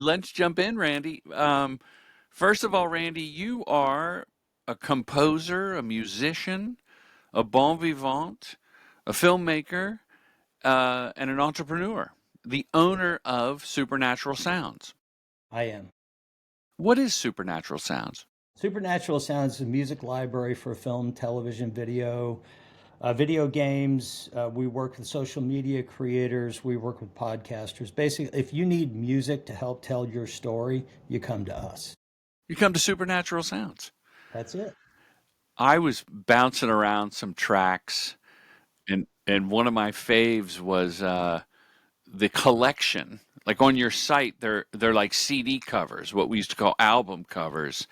Let's jump in, Randy. First of all, Randy, you are a composer, a musician, a bon vivant, a filmmaker, and an entrepreneur, the owner of Supernatural Sounds. I am. What is Supernatural Sounds? Supernatural Sounds is a music library for film, television, video games. We work with social media creators. We work with podcasters. Basically, if you need music to help tell your story, you come to us. You come to Supernatural Sounds. That's it. I was bouncing around some tracks, and one of my faves was the collection. Like on your site, they're like CD covers, what we used to call album covers.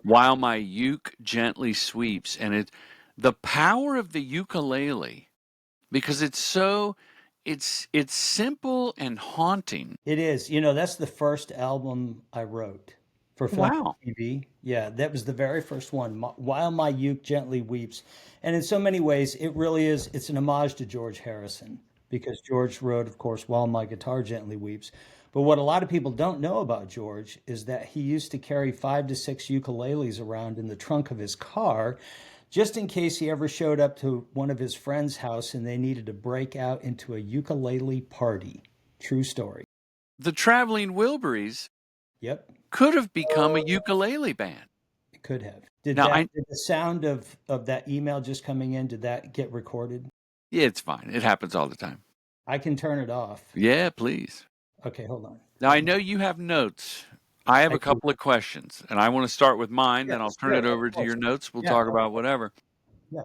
While my uke gently sweeps, and the power of the ukulele, because it's simple and haunting. It is. That's the first album I wrote for film Wow. and TV. Yeah, that was the very first one, While My Uke Gently Weeps. And in so many ways, it really is, it's an homage to George Harrison because George wrote, of course, While My Guitar Gently Weeps. But what a lot of people don't know about George is that he used to carry 5 to 6 ukuleles around in the trunk of his car just in case he ever showed up to one of his friend's house and they needed to break out into a ukulele party. True story. The Traveling Wilburys Yep, could have become a ukulele band. it could have. Did Now, that I did the sound of that email just coming in, did that get recorded? yeah, it's fine. It happens all the time. I can turn it off. Yeah, please. Okay, hold on. Now, I know you have notes. I have I a do. couple of questions, and I want to start with mine, Yeah, then I'll let's turn do it it. Of over to your course. notes. We'll Yeah, talk about whatever. yeah.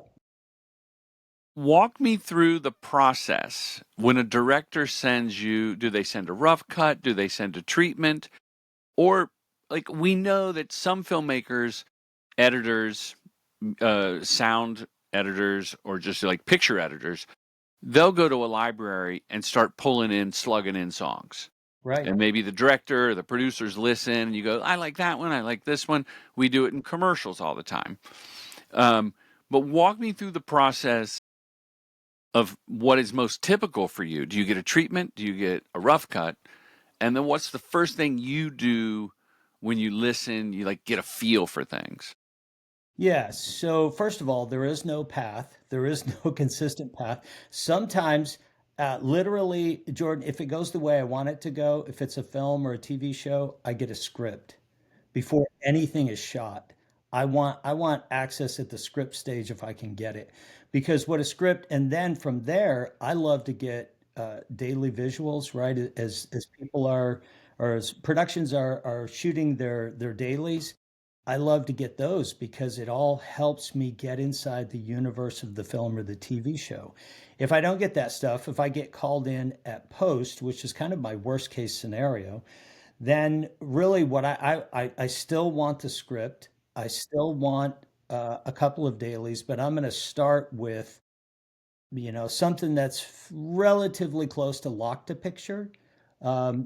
Walk me through the process. When a director sends you, do they send a rough cut? Do they send a treatment? Or, like, we know that some filmmakers, editors, sound editors, or just like picture editors, they'll go to a library and start pulling in, slugging in songs. Right. And maybe the director or the producers listen, and you go, I like that one, I like this one. We do it in commercials all the time. Um, but walk me through the process of what is most typical for you. Do you get a treatment? Do you get a rough cut? And then what's the first thing you do when you listen, you like get a feel for things? Yeah, so first of all, there is no path. There is no consistent path. Sometimes, literally, Jordan, if it goes the way I want it to go, if it's a film or a TV show, I get a script before anything is shot. I want access at the script stage if I can get it. Because what a script, and then from there, I love to get daily visuals, right? As people are, or as productions are shooting their dailies, I love to get those because it all helps me get inside the universe of the film or the TV show. If I don't get that stuff, if I get called in at post, which is kind of my worst case scenario, then really what I still want the script. I still want a couple of dailies, but I'm going to start with something that's relatively close to lock to picture.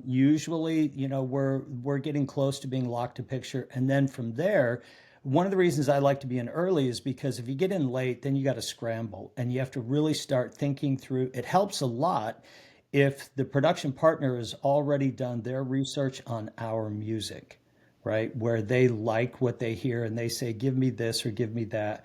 Usually, we're getting close to being locked to picture, and then from there, one of the reasons I like to be in early is because if you get in late, then you got to scramble, and you have to really start thinking through. It helps a lot if the production partner has already done their research on our music, right? Where they like what they hear and they say, "Give me this" or "Give me that."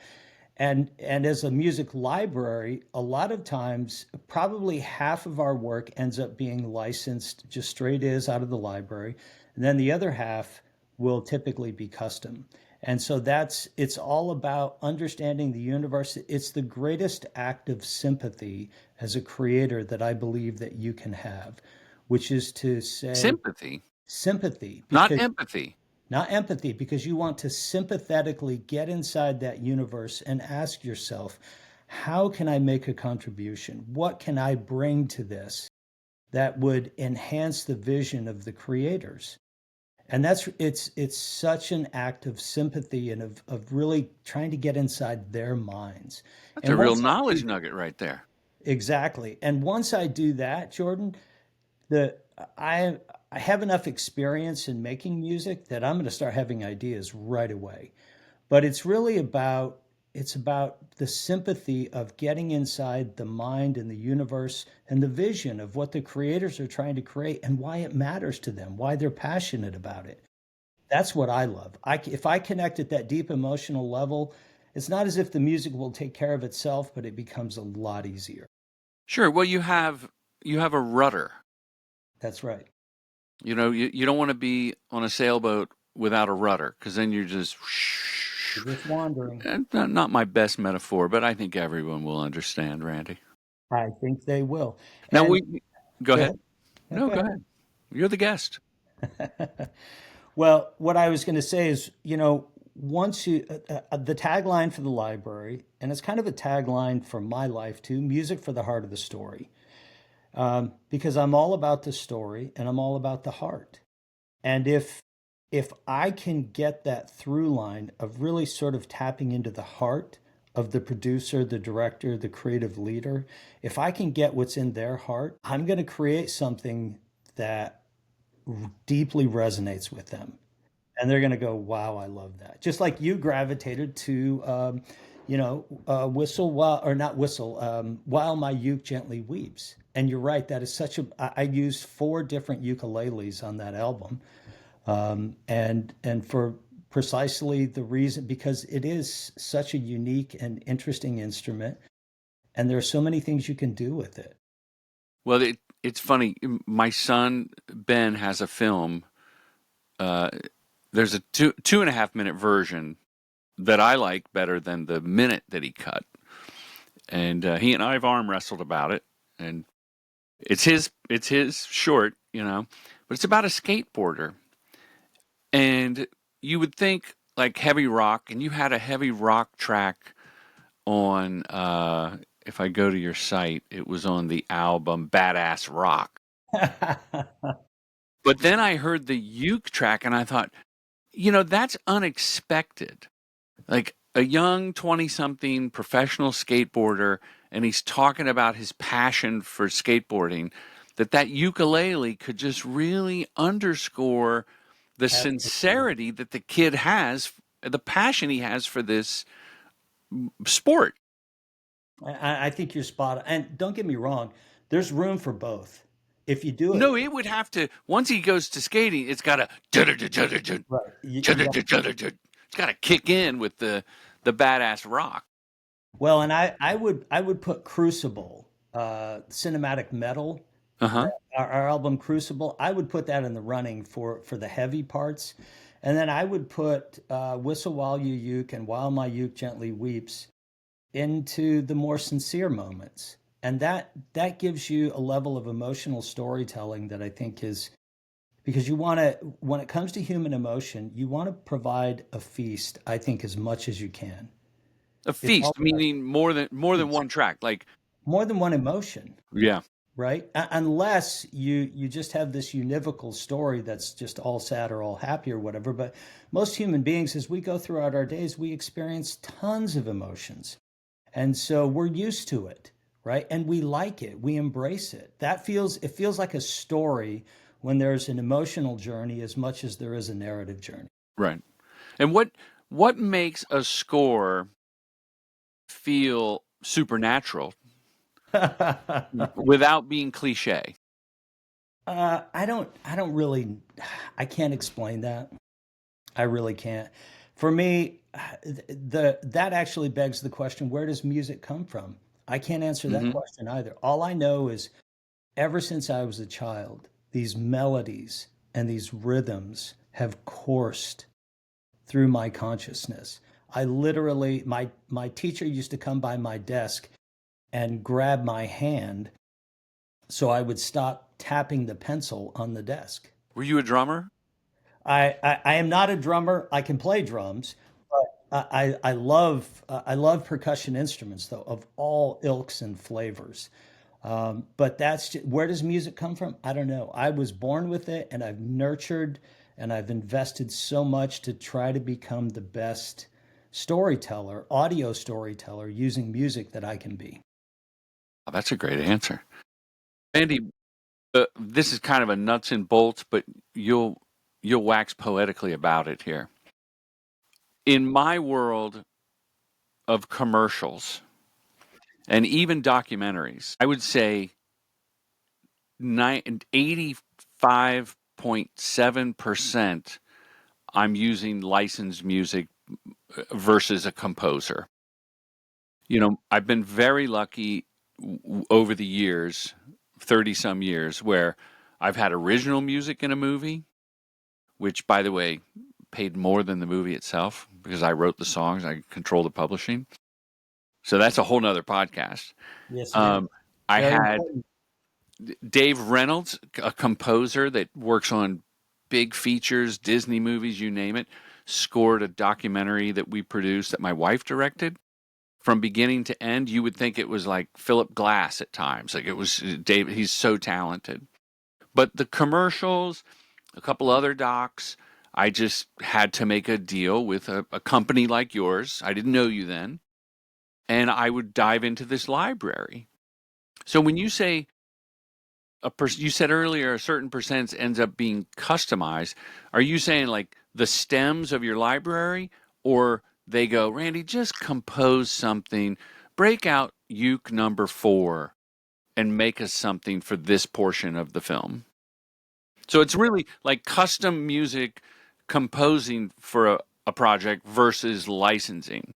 And as a music library, a lot of times, probably half of our work ends up being licensed just straight is out of the library. And then the other half will typically be custom. And so it's all about understanding the universe. It's the greatest act of sympathy as a creator that I believe that you can have, which is to say Sympathy, sympathy, not because empathy. not empathy, because you want to sympathetically get inside that universe and ask yourself, how can I make a contribution? What can I bring to this that would enhance the vision of the creators? And it's such an act of sympathy and of really trying to get inside their minds. That's a And real once I do knowledge nugget right there. exactly. And once I do that, Jordan, the I I have enough experience in making music that I'm going to start having ideas right away. But it's really about It's about the sympathy of getting inside the mind and the universe and the vision of what the creators are trying to create and why it matters to them, why they're passionate about it. That's what I love. If I connect at that deep emotional level, it's not as if the music will take care of itself, but it becomes a lot easier. Sure. Well, you have a rudder. That's right. You know, you don't want to be on a sailboat without a rudder because then you're just You're just wandering. not my best metaphor, but I think everyone will understand, Randy. I think they will. Now And we go go ahead. ahead. No, No, go go ahead. You're the guest. ahead. Well, what I was going to say is, once the tagline for the library, and it's kind of a tagline for my life too, music for the heart of the story, because I'm all about the story and I'm all about the heart. And if I can get that through line of really sort of tapping into the heart of the producer, the director, the creative leader, if I can get what's in their heart, I'm going to create something that deeply resonates with them. And they're going to go, wow, I love that. Just like you gravitated to, whistle while, or not whistle, while my uke gently weeps. And you're right, that is such a, I used four different ukuleles on that album. And for precisely the reason, because it is such a unique and interesting instrument. And there are so many things you can do with it. Well, it's funny. My son Ben has a film. Uh, there's a 2.5 minute version that I like better than the minute that he cut, and he and I have arm wrestled about it. And it's his short, you know, but it's about a skateboarder. And you would think like heavy rock, and you had a heavy rock track on. If I go to your site, it was on the album Badass Rock. But then I heard the uke track, and I thought, you know, that's unexpected. Like a young 20 something professional skateboarder, and he's talking about his passion for skateboarding, that ukulele could just really underscore the Absolutely. sincerity that the kid has, the passion he has for this sport. I think you're spot on. And don't get me wrong, there's room for both. If you do it No, it would have to, once he goes to skating, it's got to it's right, you got got to kick in with the badass rock. well, and I would put Crucible, cinematic metal, Uh-huh. our album Crucible. I would put that in the running for the heavy parts, and then I would put Whistle While You Uke and While My Uke Gently Weeps into the more sincere moments. And that gives you a level of emotional storytelling that I think is because you want to when it comes to human emotion, you want to provide a feast, I think, as much as you can. A It's all feast, about meaning more than feast. one track. Like, More than one emotion, yeah. right? Unless you just have this univocal story that's just all sad or all happy or whatever. But most human beings, as we go throughout our days, we experience tons of emotions. And so we're used to it, right? And we like it. We embrace it. It feels like a story when there's an emotional journey as much as there is a narrative journey. Right. And what makes a score feel supernatural without being cliche? I don't really, I can't explain that. I really can't. For me, that actually begs the question, where does music come from? I can't answer that Hmm. question either. All I know is ever since I was a child, these melodies and these rhythms have coursed through my consciousness. I literally, my teacher used to come by my desk and grab my hand so I would stop tapping the pencil on the desk. Were you a drummer? I am not a drummer. I can play drums, but I love percussion instruments though of all ilks and flavors. But where does music come from? I don't know. I was born with it, and I've nurtured and I've invested so much to try to become the best storyteller, audio storyteller using music that I can be. Oh, that's a great answer. Andy, this is kind of a nuts and bolts, but you'll you'll wax poetically about it here. In my world, of commercials and even documentaries, I would say 85.7% I'm using licensed music versus a composer. I've been very lucky over the years, 30 some years, where I've had original music in a movie, which, by the way, paid more than the movie itself because I wrote the songs, I control the publishing. So that's a whole nother podcast. Yes, it is. Um, I Very had important. Dave Reynolds, a composer that works on big features, Disney movies, you name it, scored a documentary that we produced that my wife directed. From beginning to end, you would think it was like Philip Glass at times. Like it was Dave, he's so talented. But the commercials, a couple other docs, I just had to make a deal with a company like yours. I didn't know you then. And I would dive into this library. So when you say you said earlier a certain percent ends up being customized. Are you saying like the stems of your library, or they go, Randy, just compose something, break out uke number 4, and make us something for this portion of the film? So it's really like custom music composing for a project versus licensing.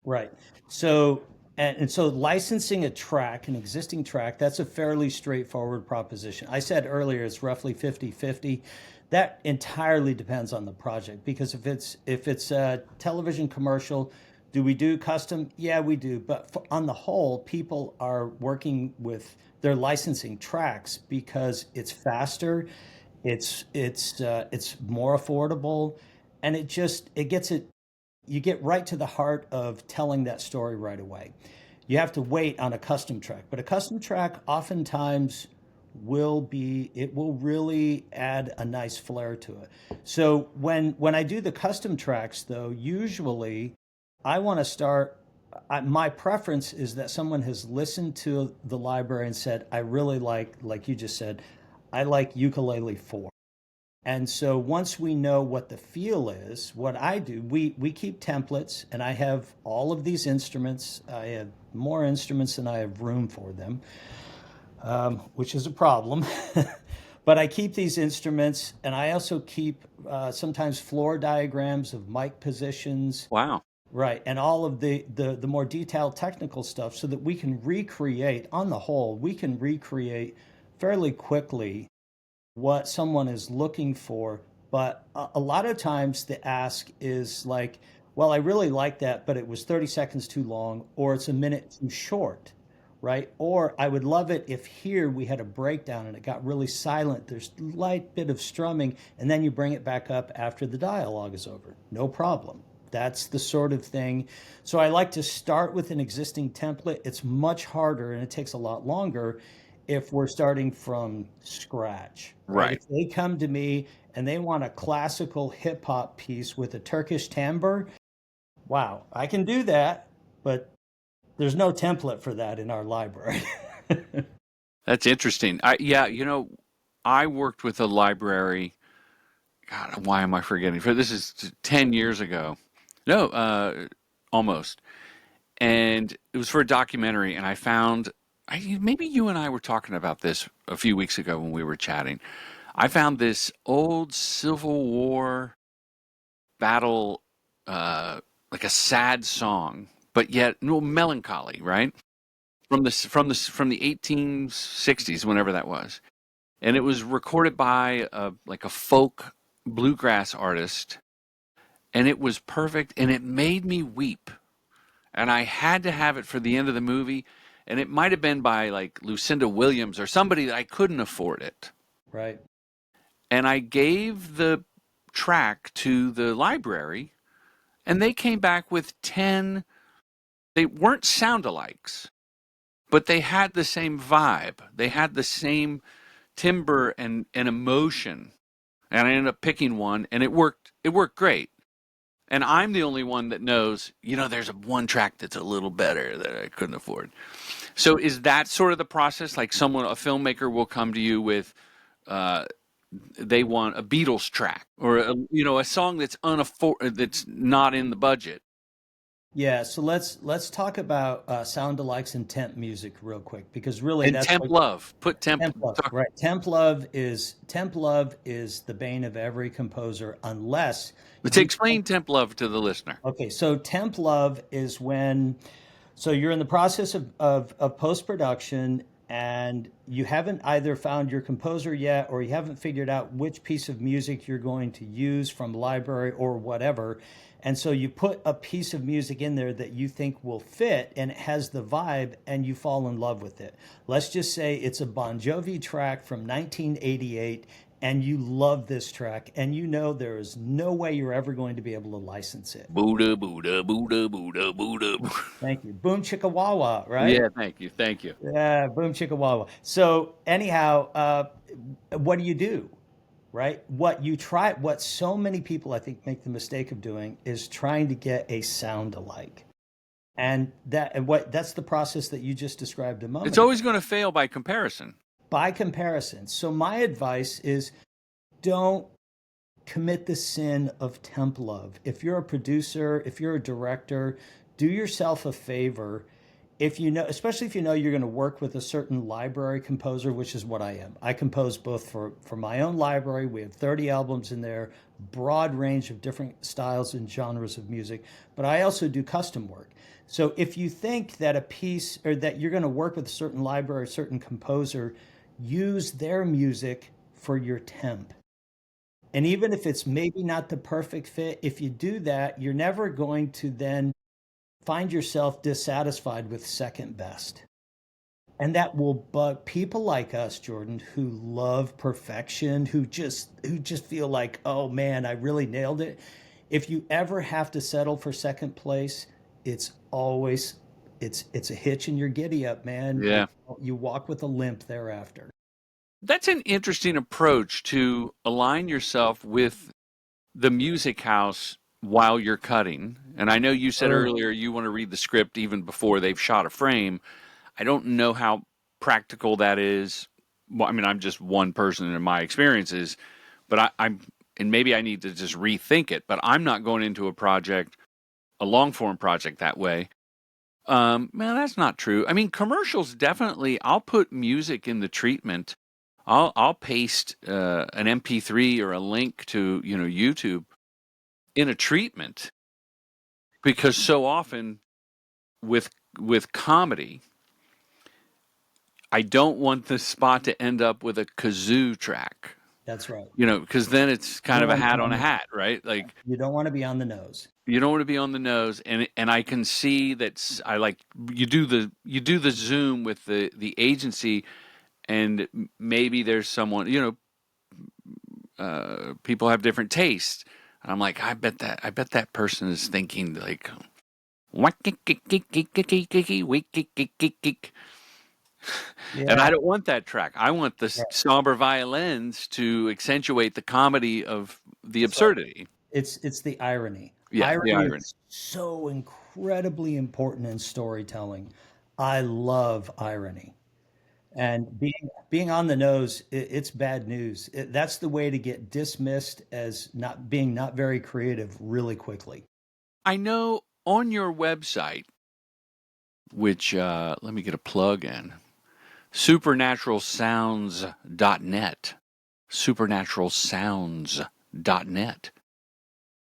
Right. So, and so licensing a track, an existing track, that's a fairly straightforward proposition. I said earlier it's roughly 50-50. That entirely depends on the project because if it's a television commercial, do we do custom? Yeah, we do. But on the whole, people are working with their licensing tracks because it's faster, it's more affordable, and it gets it you get right to the heart of telling that story right away. You have to wait on a custom track, but a custom track oftentimes it will really add a nice flair to it. So when I do the custom tracks though, usually I want to start my preference is that someone has listened to the library and said, I really like you just said, I like ukulele 4. And so once we know what the feel is, what I do, we keep templates, and I have all of these instruments. I have more instruments than I have room for them, which is a problem. But I keep these instruments, and I also keep sometimes floor diagrams of mic positions, Wow. right, and all of the more detailed technical stuff, so that we can recreate. On the whole, we can recreate fairly quickly what someone is looking for. But a lot of times the ask is like, well, I really like that, but it was 30 seconds too long, or it's a minute too short, right? Or I would love it if here we had a breakdown and it got really silent. There's a light bit of strumming, and then you bring it back up after the dialogue is over. No problem. That's the sort of thing. So I like to start with an existing template. It's much harder and it takes a lot longer if we're starting from scratch, right? Right. If they come to me and they want a classical hip hop piece with a Turkish timbre, wow, I can do that, but there's no template for that in our library. That's interesting. Yeah, I worked with a library. God, why am I forgetting? For this is 10 years ago. No, almost. And it was for a documentary, and I found maybe you and I were talking about this a few weeks ago when we were chatting. I found this old Civil War battle, like a sad song, but yet no melancholy, right? From the 1860s, whenever that was, and it was recorded by like a folk bluegrass artist, and it was perfect, and it made me weep, and I had to have it for the end of the movie, and it might have been by like Lucinda Williams or somebody that I couldn't afford it, Right. and I gave the track to the library, and they came back with 10. They weren't sound-alikes, but they had the same vibe. They had the same timbre and emotion. And I ended up picking one, and it worked. It worked great. And I'm the only one that knows, there's one track that's a little better that I couldn't afford. So is that sort of the process? Like a filmmaker will come to you with, uh, they want a Beatles track or a song that's not in the budget. Yeah, so let's talk about sound alikes and temp music real quick because really And that's temp what love. Put temp temp love, talk. right? Temp love is the bane of every composer unless Let's you explain temp love to the listener. okay, so temp love is when so you're in the process of post-production and you haven't either found your composer yet or you haven't figured out which piece of music you're going to use from library or whatever. And so you put a piece of music in there that you think will fit and it has the vibe and you fall in love with it. Let's just say it's a Bon Jovi track from 1988 and you love this track and you know there is no way you're ever going to be able to license it. Buddha, Buddha, Buddha, Buddha, Buddha. Thank you. Boom chicka wawa, right? Yeah, thank you. Thank you. Yeah, boom chicka wawa. So anyhow, what do you do? Right? What so many people I think make the mistake of doing is trying to get a sound alike. That's the process that you just described a It's moment ago. always going to fail by comparison. By comparison. So my advice is don't commit the sin of temp love. If you're a producer, if you're a director, do yourself a favor. If you know, especially if you know you're going to work with a certain library composer, which is what I am. I compose both for my own library. We have 30 albums in there, broad range of different styles and genres of music, but I also do custom work. So if you think that a piece or that you're going to work with a certain library, a certain composer, use their music for your temp. And even if it's maybe not the perfect fit, if you do that, you're never going to then find yourself dissatisfied with second best. And that will bug people like us, Jordan, who love perfection, who just feel like, "Oh man, I really nailed it." If you ever have to settle for second place, it's always it's a hitch in your giddy up, man. Yeah. You walk with a limp thereafter. That's an interesting approach to align yourself with the music house while you're cutting. And I know you said Early. earlier you want to read the script even before they've shot a frame. I don't know how practical that is. Well, I mean, I'm just one person in my experiences, but I'm, and maybe I need to just rethink it, but I'm not going into a project, a long form project that way. Man, that's not true. I mean, commercials definitely. I'll put music in the treatment. I'll paste an MP3 or a link to YouTube in a treatment because so often with comedy, I don't want the spot to end up with a kazoo track. That's right. Because then it's You kind don't of a want to be hat on on a the hat, right? Like you don't want to be on the nose. you don't want to be on the nose, and I can see that I like you do the Zoom with the agency, and maybe there's someone people have different tastes. And I'm like, I bet that person is thinking like, and I Yeah. don't want that track. I want the Yeah. somber violins to accentuate the comedy of the That's right. absurdity. It's the irony. Yeah, the Irony irony. is so incredibly important in storytelling. I love irony. And being on the nose, it's bad news. That's the way to get dismissed as not very creative really quickly. I know on your website, which let me get a plug in, supernaturalsounds.net. Supernaturalsounds.net.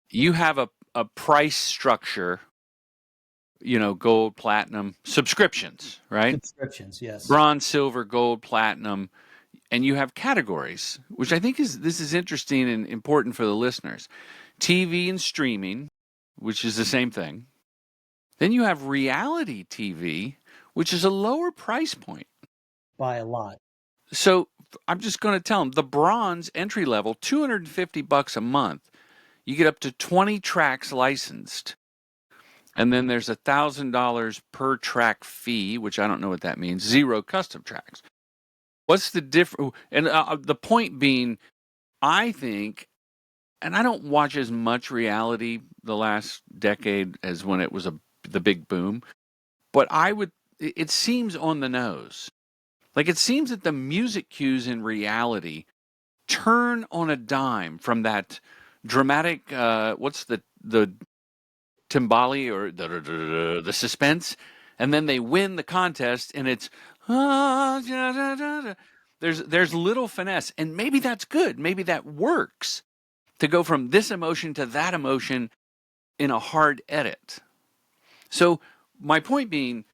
You have a price structure, gold, platinum, subscriptions, right? Subscriptions, yes. Bronze, silver, gold, platinum, and you have categories, which I think this is interesting and important for the listeners. TV and streaming, which is the same thing. Then you have reality TV, which is a lower price point. By a lot. So I'm just going to tell them the bronze entry level, $250 a month. You get up to 20 tracks licensed. And then there's $1,000 per track fee, which I don't know what that means. Zero custom tracks. What's the difference? And the point being, I think, and I don't watch as much reality the last decade as when it was the big boom, but it seems on the nose. Like it seems that the music cues in reality turn on a dime from that dramatic, what's the timbali or the suspense, and then they win the contest, and it's ah, da, da, da, da. There's little finesse, and maybe that's good. Maybe that works to go from this emotion to that emotion in a hard edit. So my point being,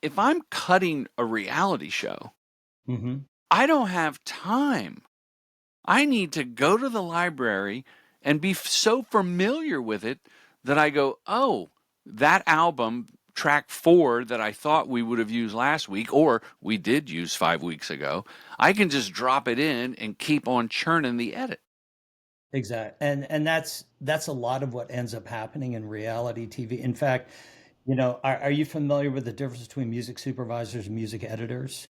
if I'm cutting a reality show, Hmm. I don't have time. I need to go to the library and be so familiar with it that I go, oh, that album, track 4 that I thought we would have used last week, or we did use 5 weeks ago, I can just drop it in and keep on churning the edit. Exactly. And that's a lot of what ends up happening in reality TV. In fact, are you familiar with the difference between music supervisors and music editors?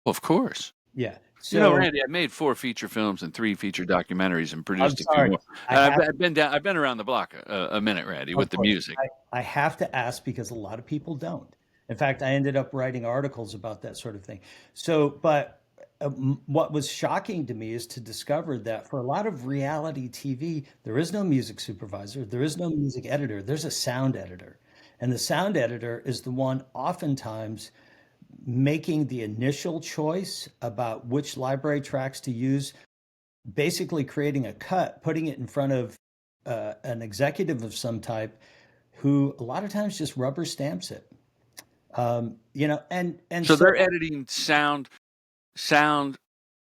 Well, of course. Yeah. You know, So Randy, I made 4 feature films and 3 feature documentaries and I'm produced a few sorry. more. I have I've been around the block a minute, Randy, Of with the course. music. I have to ask because a lot of people don't. In fact, I ended up writing articles about that sort of thing. So, but what was shocking to me is to discover that for a lot of reality TV, there is no music supervisor, there is no music editor, there's a sound editor. And the sound editor is the one oftentimes making the initial choice about which library tracks to use, basically creating a cut, putting it in front of an executive of some type who a lot of times just rubber stamps it. And So so they're editing sound, the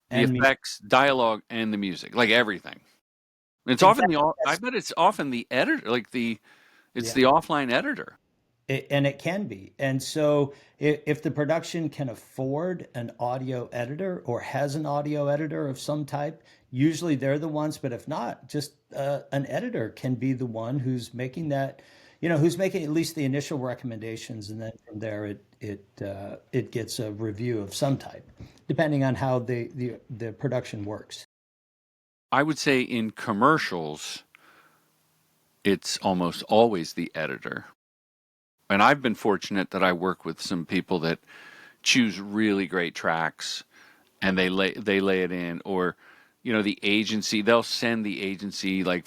and me effects, dialogue, and the music, like everything. It's often exactly I that's bet it's often the editor, it's yeah. the offline editor. And it can be. And so if the production can afford an audio editor or has an audio editor of some type, usually they're the ones. But if not, just an editor can be the one who's making that, who's making at least the initial recommendations, and then from there it gets a review of some type, depending on how the production works. I would say in commercials, it's almost always the editor. And I've been fortunate that I work with some people that choose really great tracks and they lay it in, or the agency, they'll send the agency like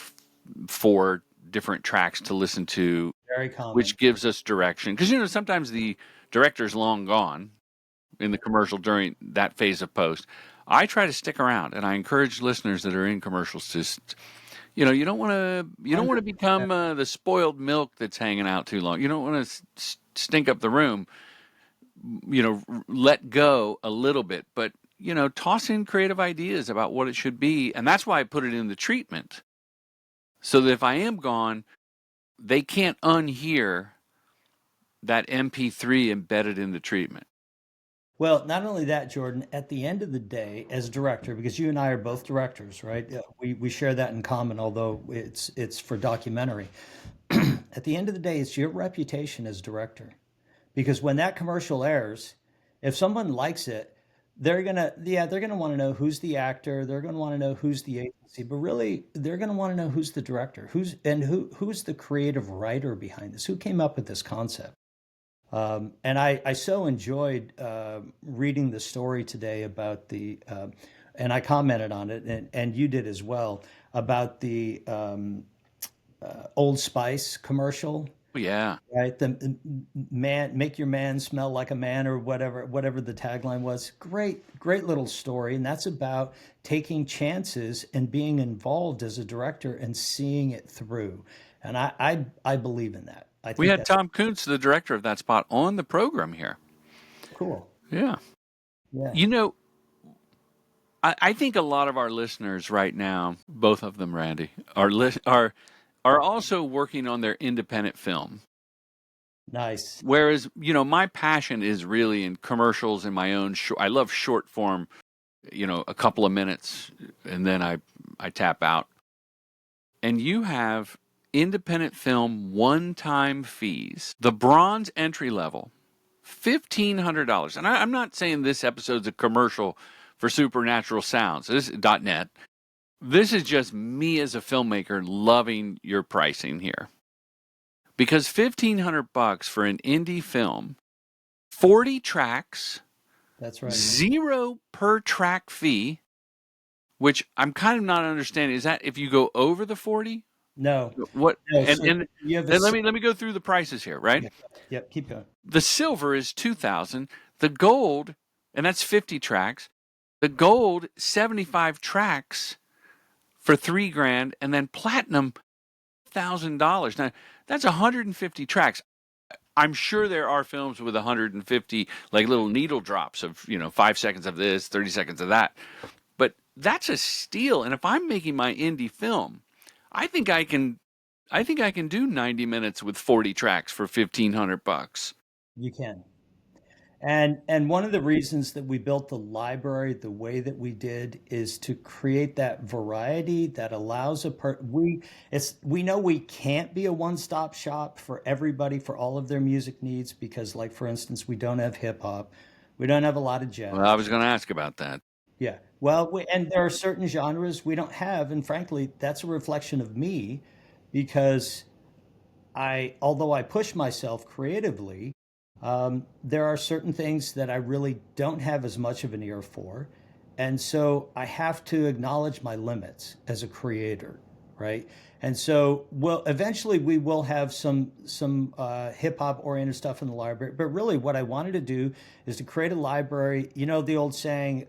4 different tracks to listen to, Very common. which gives us direction, because sometimes the director's long gone in the commercial during that phase of post. I try to stick around, and I encourage listeners that are in commercials to you don't want to become the spoiled milk that's hanging out too long. You don't want to stink up the room. Let go a little bit, but toss in creative ideas about what it should be, and that's why I put it in the treatment, so that if I am gone, they can't unhear that MP3 embedded in the treatment. Well, not only that, Jordan, at the end of the day, as director, because you and I are both directors, right? Yeah, we share that in common, although it's for documentary. At the end of the day, it's your reputation as director. Because when that commercial airs, if someone likes it, they're gonna want to know who's the actor, they're gonna want to know who's the agency, but really they're gonna want to know who's the director, who's the creative writer behind this, who came up with this concept. And I so enjoyed reading the story today about and I commented on it, and you did as well, about the Old Spice commercial, Oh, yeah. right? The man, make your man smell like a man, or whatever the tagline was. Great little story, and that's about taking chances and being involved as a director and seeing it through. And I believe in that. I We think had that's Tom Kuntz, the director of that spot, on the program here. cool. Yeah. Yeah. You know, I think a lot of our listeners right now, both of them, Randy, are also working on their independent film. Nice. Whereas, my passion is really in commercials and my own short. I love short form, a couple of minutes, and then I tap out. And you have independent film one-time fees. The bronze entry level, $1,500. And I'm not saying this episode's a commercial for Supernatural Sounds. This is .net. This is just me as a filmmaker loving your pricing here. Because $1,500 for an indie film, 40 tracks, That's right. 0 per track fee, which I'm kind of not understanding. Is that if you go over the 40? No, What no. So and you have a then let me go through the prices here, right? yeah, yep. Keep going. The silver is 2,000, the gold, and that's 50 tracks. The gold 75 tracks for 3 grand, and then platinum $1,000. Now that's 150 tracks. I'm sure there are films with 150 like little needle drops of 5 seconds of this, 30 seconds of that. But that's a steal. And if I'm making my indie film, I think I can I think I can do 90 minutes with 40 tracks for 1,500 bucks. You can. And one of the reasons that we built the library the way that we did is to create that variety that allows we know we can't be a one-stop shop for everybody for all of their music needs because like for instance, we don't have hip hop, we don't have a lot of Well, I jazz. was going to ask about that. Yeah. Well, and there are certain genres we don't have, and frankly, that's a reflection of me because although I push myself creatively, there are certain things that I really don't have as much of an ear for. And so I have to acknowledge my limits as a creator, right? And so, well, eventually we will have some hip hop oriented stuff in the library. But really, what I wanted to do is to create a library. You know the old saying,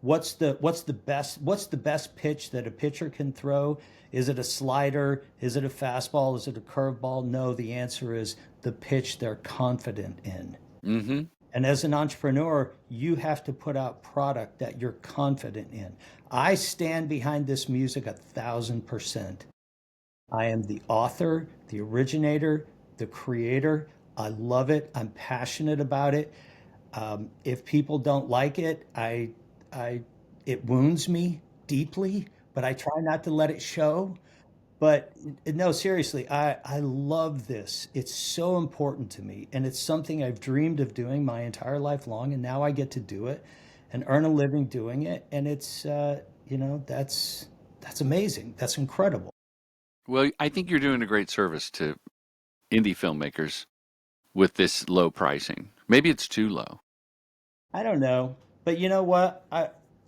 what's the best pitch that a pitcher can throw? Is it a slider? Is it a fastball? Is it a curveball? No, the answer is the pitch they're confident in. Mm-hmm. And as an entrepreneur, you have to put out product that you're confident in. I stand behind this music 1,000%. I am the author, the originator, the creator. I love it. I'm passionate about it. If people don't like it, I, it wounds me deeply, but I try not to let it show. But no, seriously, I love this. It's so important to me. And it's something I've dreamed of doing my entire life long. And now I get to do it and earn a living doing it. And that's amazing. That's incredible. Well, I think you're doing a great service to indie filmmakers with this low pricing. Maybe it's too low. I don't know. But you know what?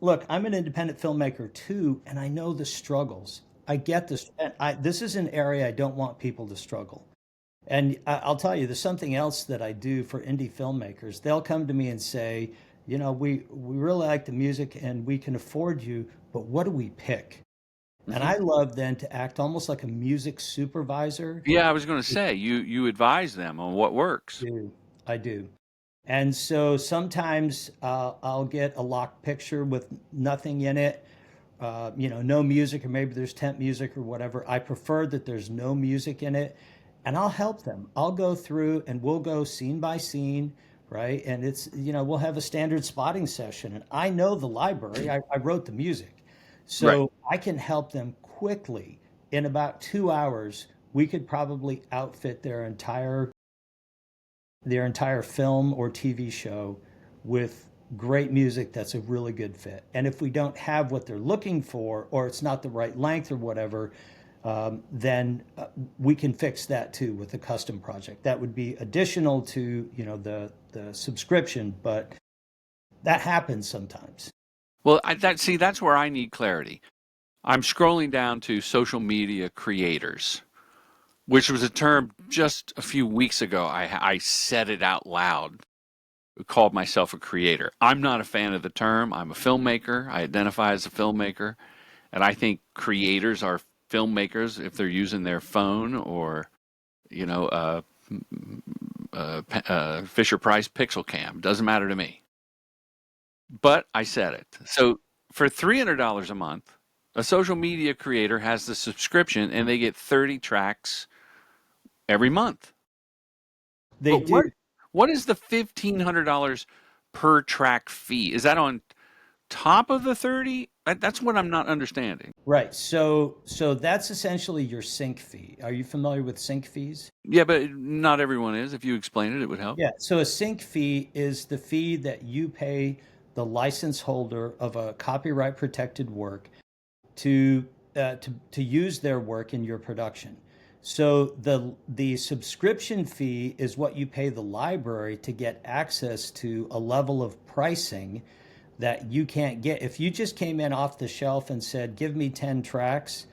Look, I'm an independent filmmaker too, and I know the struggles. I get this. And this is an area I don't want people to struggle. And I'll tell you, there's something else that I do for indie filmmakers. They'll come to me and say, we really like the music and we can afford you, but what do we pick? And Hmm. I love then to act almost like a music supervisor. Yeah, I was going to say you advise them on what works. do. I do. And so sometimes I'll get a locked picture with nothing in it, no music, or maybe there's temp music or whatever. I prefer that there's no music in it, and I'll help them. I'll go through and we'll go scene by scene, right? And we'll have a standard spotting session. And I know the library, I wrote the music. Right. So I can help them quickly. In about 2 hours, we could probably outfit their entire film or TV show with great music that's a really good fit. And if we don't have what they're looking for, or it's not the right length or whatever, then we can fix that too with a custom project. That would be additional to the subscription, but that happens sometimes. Well, that's where I need clarity. I'm scrolling down to social media creators, which was a term just a few weeks ago. I said it out loud, called myself a creator. I'm not a fan of the term. I'm a filmmaker. I identify as a filmmaker. And I think creators are filmmakers if they're using their phone or, you know, Fisher Price Pixel Cam. Doesn't matter to me. But I said it. So for $300 a month, a social media creator has the subscription and they get 30 tracks every month. They But do. what is the $1,500 per track fee? Is that on top of the 30? That's what I'm not understanding. Right. So that's essentially your sync fee. Are you familiar with sync fees? Yeah, but not everyone is. If you explain it, it would help. Yeah, so a sync fee is the fee that you pay the license holder of a copyright protected work to use their work in your production. So the subscription fee is what you pay the library to get access to a level of pricing that you can't get if you just came in off the shelf and said, "Give me 10 tracks."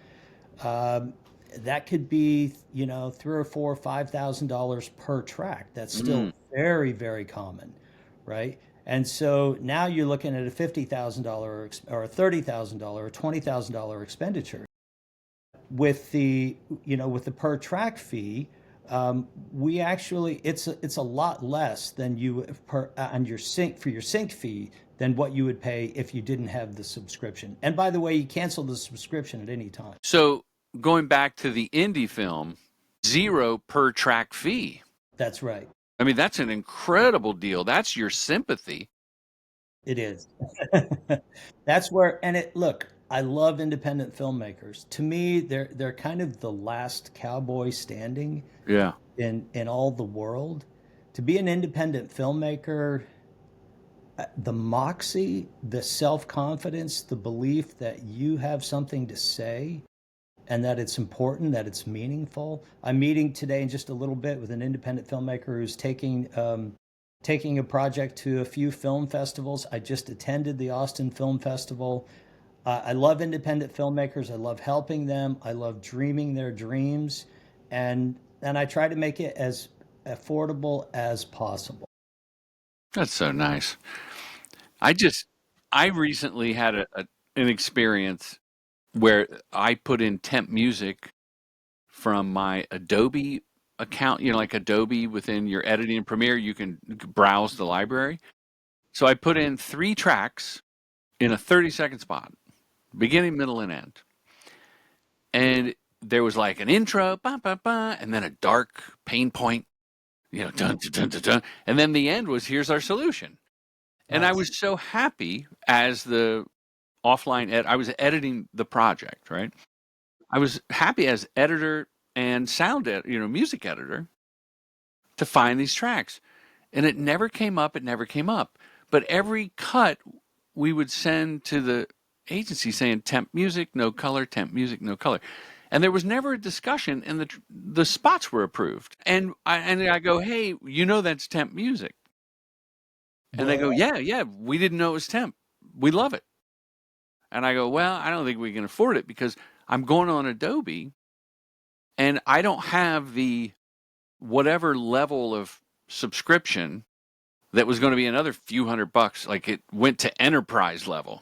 that could be, you know, three or four, $5,000 per track. That's Mm. still very, very common, right? And so now you're looking at a $50,000 or a $30,000 or $20,000 expenditure with the, you know, with the per track fee. We actually, it's a lot less than you per on your sync for your sync fee than what you would pay if you didn't have the subscription. And by the way, you cancel the subscription at any time. So going back to the indie film, zero per track fee. That's right. I mean, that's an incredible deal. That's your sympathy. It is. That's where, and it, look, I love independent filmmakers. To me, they're kind of the last cowboy standing Yeah. in all the world. To be an independent filmmaker, the moxie, the self-confidence, the belief that you have something to say and that it's important, that it's meaningful. I'm meeting today in just a little bit with an independent filmmaker who's taking a project to a few film festivals. I just attended the Austin Film Festival. I love independent filmmakers. I love helping them. I love dreaming their dreams, and I try to make it as affordable as possible. That's so nice. I just, I recently had an experience where I put in temp music from my Adobe account, you know, like Adobe within your editing in Premiere, you can browse the library. So I put in 3 tracks in a 30-second spot, beginning, middle, and end. And there was like an intro, ba, ba, ba, and then a dark pain point, you know, dun, dun, dun, dun, dun. And then the end was, here's our solution. And I Nice. was so happy as the I was editing the project, right? I was happy as editor and music editor to find these tracks. And it never came up, it never came up. But every cut we would send to the agency saying temp music, no color, temp music, no color. And there was never a discussion, and the spots were approved. And I go, hey, you know that's temp music, and they go, Well, yeah, yeah, we didn't know it was temp. We love it. And I go, well, I don't think we can afford it because I'm going on Adobe, and I don't have the whatever level of subscription that was going to be another few $100. Like it went to enterprise level.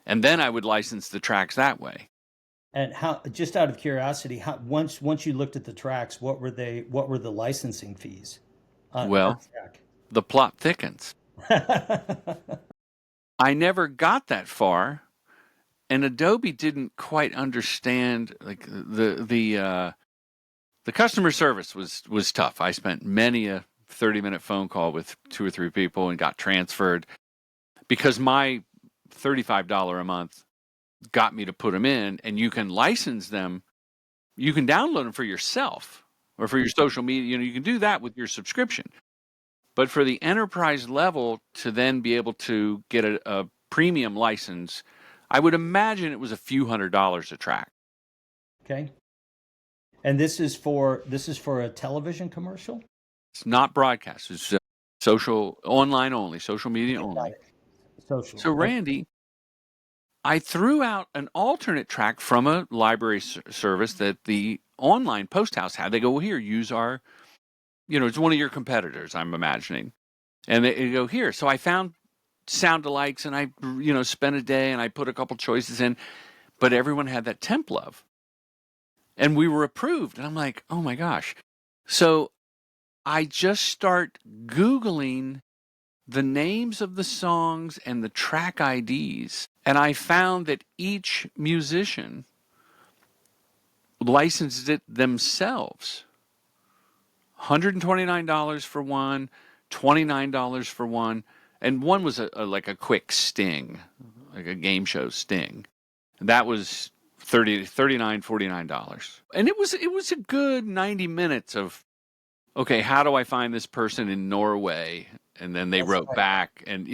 And then I would license the tracks that way. and how, just out of curiosity, how, once you looked at the tracks, what were the licensing fees per Well, the plot thickens. track? I never got that far, and Adobe didn't quite understand like the customer service was tough. I spent many a 30-minute phone call with 2 or 3 people and got transferred because my $35 a month got me to put them in, and you can license them. You can download them for yourself or for your social media. You know, you can do that with your subscription. But for the enterprise level to then be able to get a premium license, I would imagine it was a few $100s a track. Okay. And this is for a television commercial? It's not broadcast. It's social, online only, social media Okay, got only. it. Social. So Okay. Randy, I threw out an alternate track from a library service that the online post house had. They go, well, here, use our, you know, it's one of your competitors, I'm imagining. And they go, here. So I found sound alikes and I, you know, spent a day and I put a couple choices in, but everyone had that temp love. And we were approved. And I'm like, oh my gosh. So I just start Googling the names of the songs and the track IDs. And I found that each musician licensed it themselves. $129 for one, $29 for one, and one was like a quick sting, like a game show sting. That was 30 39 $49. And it was a good 90 minutes of okay, how do I find this person in Norway? And then they That's wrote right. back and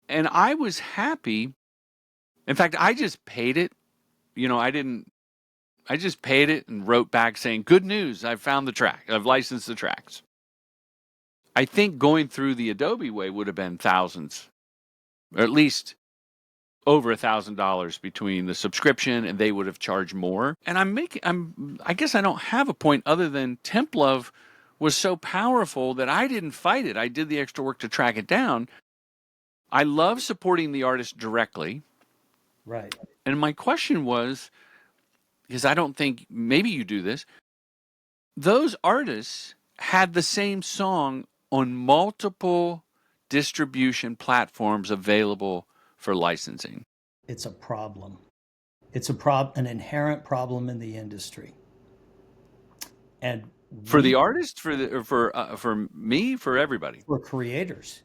and I was happy. In fact, I just paid it. You know, I just paid it and wrote back saying, "Good news, I've found the track. I've licensed the tracks." I think going through the Adobe way would have been thousands, or at least over $1,000 between the subscription, and they would have charged more. And I guess I don't have a point other than Temp Love was so powerful that I didn't fight it. I did the extra work to track it down. I love supporting the artist directly. Right. And my question was, because I don't think maybe you do this, those artists had the same song on multiple distribution platforms available for licensing. It's a problem. It's an inherent problem in the industry. And For the we, artist, for me, for everybody. for creators,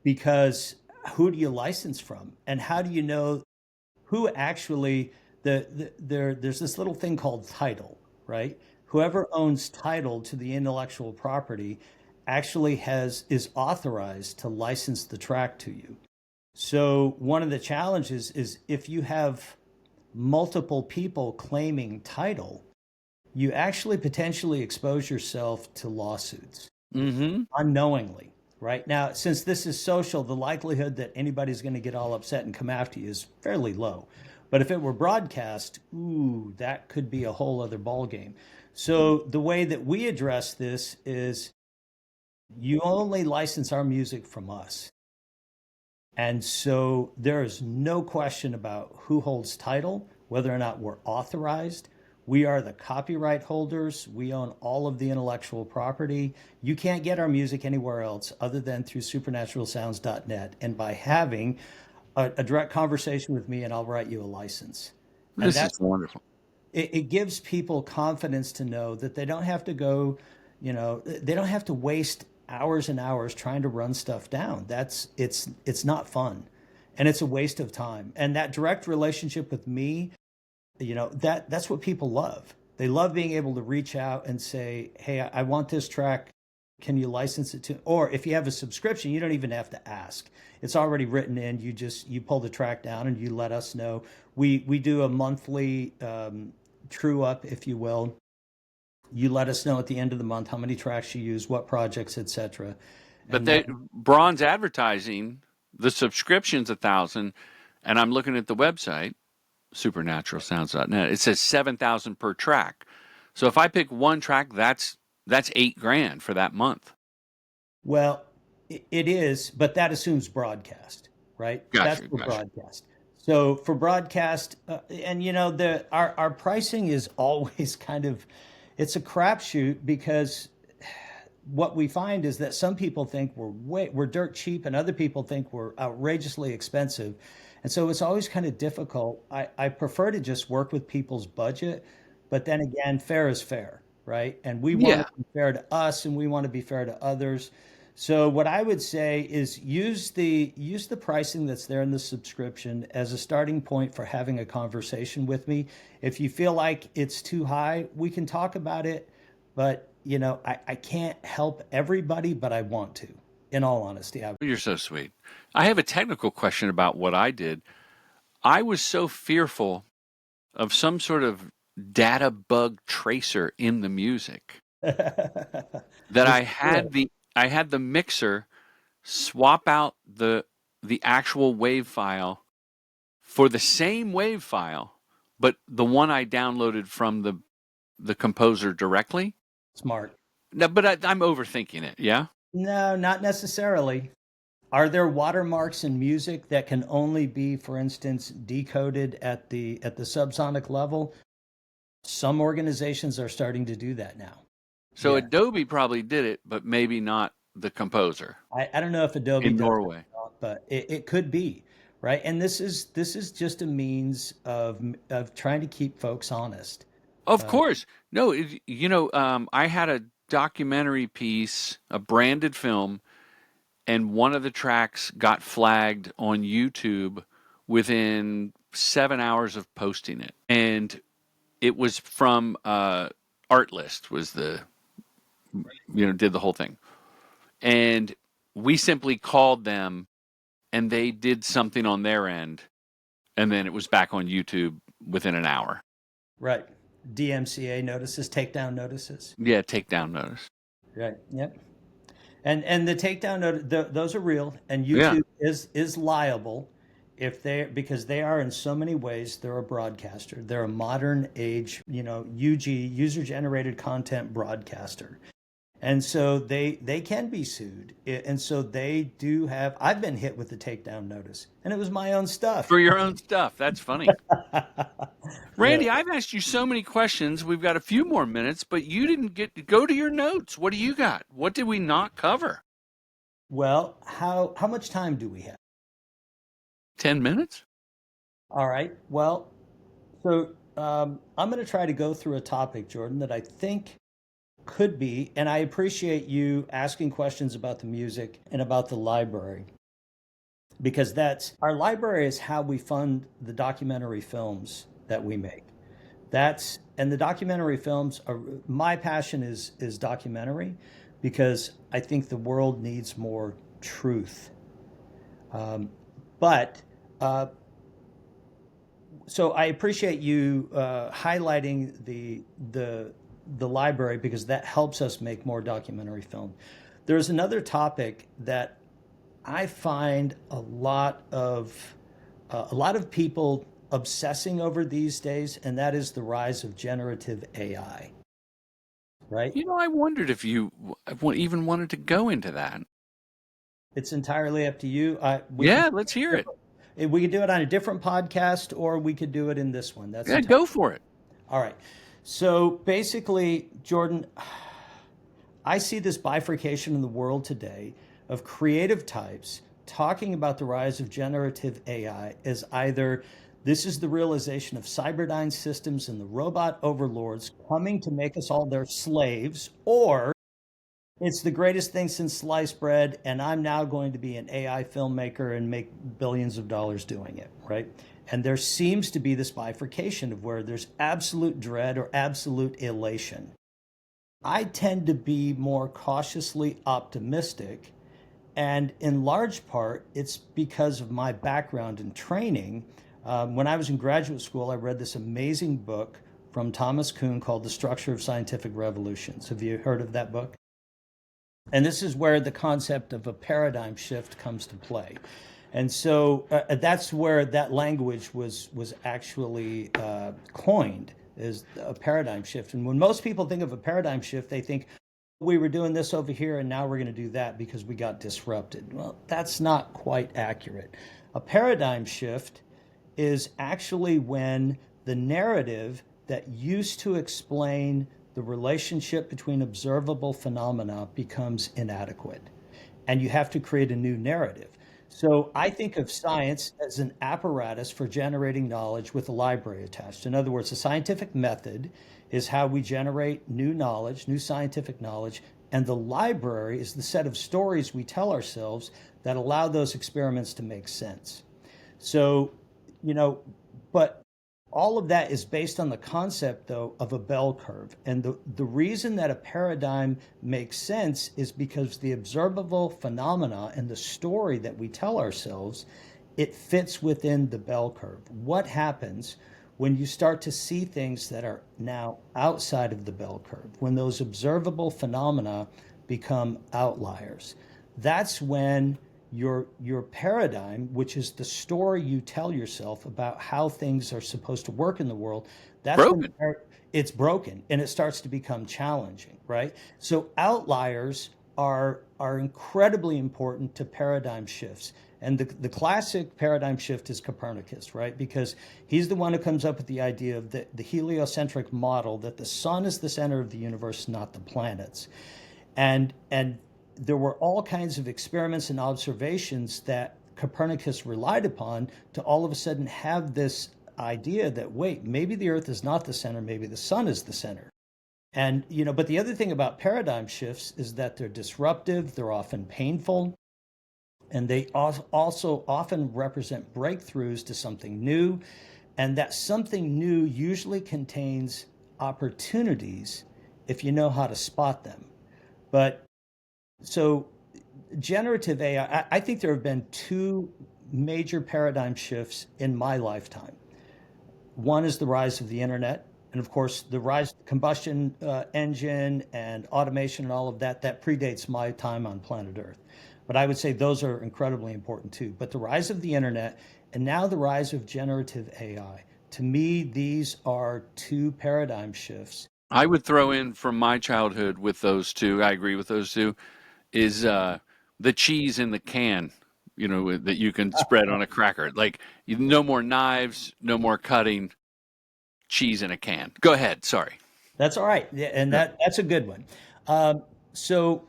because who do you license from? And how do you know who actually there's this little thing called title, right? Whoever owns title to the intellectual property actually has is authorized to license the track to you. So one of the challenges is if you have multiple people claiming title, you actually potentially expose yourself to lawsuits Mm-hmm. unknowingly. Right now, since this is social, the likelihood that anybody's going to get all upset and come after you is fairly low. But if it were broadcast, ooh, that could be a whole other ballgame. So the way that we address this is you only license our music from us. And so there is no question about who holds title, whether or not we're authorized. We are the copyright holders. We own all of the intellectual property. You can't get our music anywhere else other than through supernaturalsounds.net and by having a direct conversation with me, and I'll write you a license. And This is that's wonderful. it gives people confidence to know that they don't have to go, they don't have to waste hours and hours trying to run stuff down. It's not fun, and it's a waste of time. And that direct relationship with me, that's what people love. They love being able to reach out and say, "Hey, I want this track. Can you license it to?" Or if you have a subscription, you don't even have to ask. It's already written in. You pull the track down and you let us know. We do a monthly true up, if you will. You let us know at the end of the month how many tracks you use, what projects, etc. But And they then bronze advertising, the subscription's 1,000, and I'm looking at the website, supernaturalsounds.net. It says 7,000 per track. So if I pick one track, that's 8 grand for that month. well, it is, but that assumes broadcast, right? That's Gotcha, for gotcha. broadcast. So for broadcast, and the our pricing is always kind of, it's a crapshoot because what we find is that some people think we're dirt cheap, and other people think we're outrageously expensive, and so it's always kind of difficult. I prefer to just work with people's budget, but then again, fair is fair, right? And we want Yeah. to be fair to us, and we want to be fair to others. So what I would say is use the pricing that's there in the subscription as a starting point for having a conversation with me. If you feel like it's too high, we can talk about it, but I can't help everybody, but I want to. In all honesty, You're so sweet. I have a technical question about what I did. I was so fearful of some sort of data bug tracer in the music that this is good. I had the mixer swap out the actual wave file for the same wave file, but the one I downloaded from the composer directly. Smart. No, but I'm overthinking it. Yeah. No, not necessarily. Are there watermarks in music that can only be, for instance, decoded at the subsonic level? Some organizations are starting to do that now. So Yeah. Adobe probably did it, but maybe not the composer I don't know if Adobe in does it Norway. or not, but it could be, right? And this is just a means of trying to keep folks honest. Of Uh, course. No, I had a documentary piece, a branded film, and one of the tracks got flagged on YouTube within 7 hours of posting it. And it was from Artlist was did the whole thing. And we simply called them and they did something on their end. And then it was back on YouTube within an hour. right. DMCA notices, takedown notices. Yeah, takedown notice. Right. Yep. And the takedown those are real, and Yeah. YouTube is liable if they because they are in so many ways they're a broadcaster. They're a modern age, UG, user generated content broadcaster. And so they can be sued. And so they do have I've been hit with the takedown notice and it was my own stuff. For your own stuff. That's funny. Yeah. Randy, I've asked you so many questions. We've got a few more minutes, but you didn't get to go to your notes. What do you got? What did we not cover? Well, how much time do we have? 10 minutes? All right. Well, so I'm going to try to go through a topic, Jordan, that I think could be, and I appreciate you asking questions about the music and about the library, because that's our library is how we fund the documentary films that we make. That's and the documentary films are my passion is documentary because I think the world needs more truth. Um, but so I appreciate you highlighting the library because that helps us make more documentary film. There's another topic that I find a lot of people obsessing over these days, and that is the rise of generative AI. Right? I wondered if you even wanted to go into that. It's entirely up to you. We could Yeah, let's hear it. we could do it on a different podcast, or we could do it in this one. That's Yeah, entirely go for it. all right. So basically, Jordan, I see this bifurcation in the world today of creative types talking about the rise of generative AI as either this is the realization of Cyberdyne systems and the robot overlords coming to make us all their slaves, or it's the greatest thing since sliced bread, and I'm now going to be an AI filmmaker and make billions of dollars doing it, right? And there seems to be this bifurcation of where there's absolute dread or absolute elation. I tend to be more cautiously optimistic. And in large part, it's because of my background and training. When I was in graduate school, I read this amazing book from Thomas Kuhn called The Structure of Scientific Revolutions. Have you heard of that book? And this is where the concept of a paradigm shift comes to play. And so that's where that language was actually coined as a paradigm shift. And when most people think of a paradigm shift, they think we were doing this over here and now we're going to do that because we got disrupted. Well, that's not quite accurate. A paradigm shift is actually when the narrative that used to explain the relationship between observable phenomena becomes inadequate. And you have to create a new narrative. So I think of science as an apparatus for generating knowledge with a library attached. In other words, a scientific method is how we generate new knowledge, new scientific knowledge, and the library is the set of stories we tell ourselves that allow those experiments to make sense. So, you know, but all of that is based on the concept, though, of a bell curve. And the reason that a paradigm makes sense is because the observable phenomena and the story that we tell ourselves, it fits within the bell curve. What happens when you start to see things that are now outside of the bell curve, when those observable phenomena become outliers? That's when your paradigm, which is the story you tell yourself about how things are supposed to work in the world, that's when Broken. it's broken and it starts to become challenging, right? So outliers are incredibly important to paradigm shifts. And the classic paradigm shift is Copernicus, right? Because he's the one who comes up with the idea of the heliocentric model that the sun is the center of the universe, not the planets. And there were all kinds of experiments and observations that Copernicus relied upon to all of a sudden have this idea that wait, maybe the earth is not the center, maybe the sun is the center. And but the other thing about paradigm shifts is that they're disruptive, they're often painful, and they also often represent breakthroughs to something new, and that something new usually contains opportunities if you know how to spot them. But so generative AI, I think there have been two major paradigm shifts in my lifetime. One is the rise of the internet, and of course, the rise of the combustion engine and automation and all of that, that predates my time on planet Earth. But I would say those are incredibly important too. But the rise of the internet and now the rise of generative AI. To me, these are two paradigm shifts. I would throw in from my childhood with those two. I agree with those two. Is the cheese in the can, that you can spread on a cracker. Like no more knives, no more cutting, cheese in a can. Go ahead. Sorry. That's all right. Yeah, and Yeah. that's a good one. So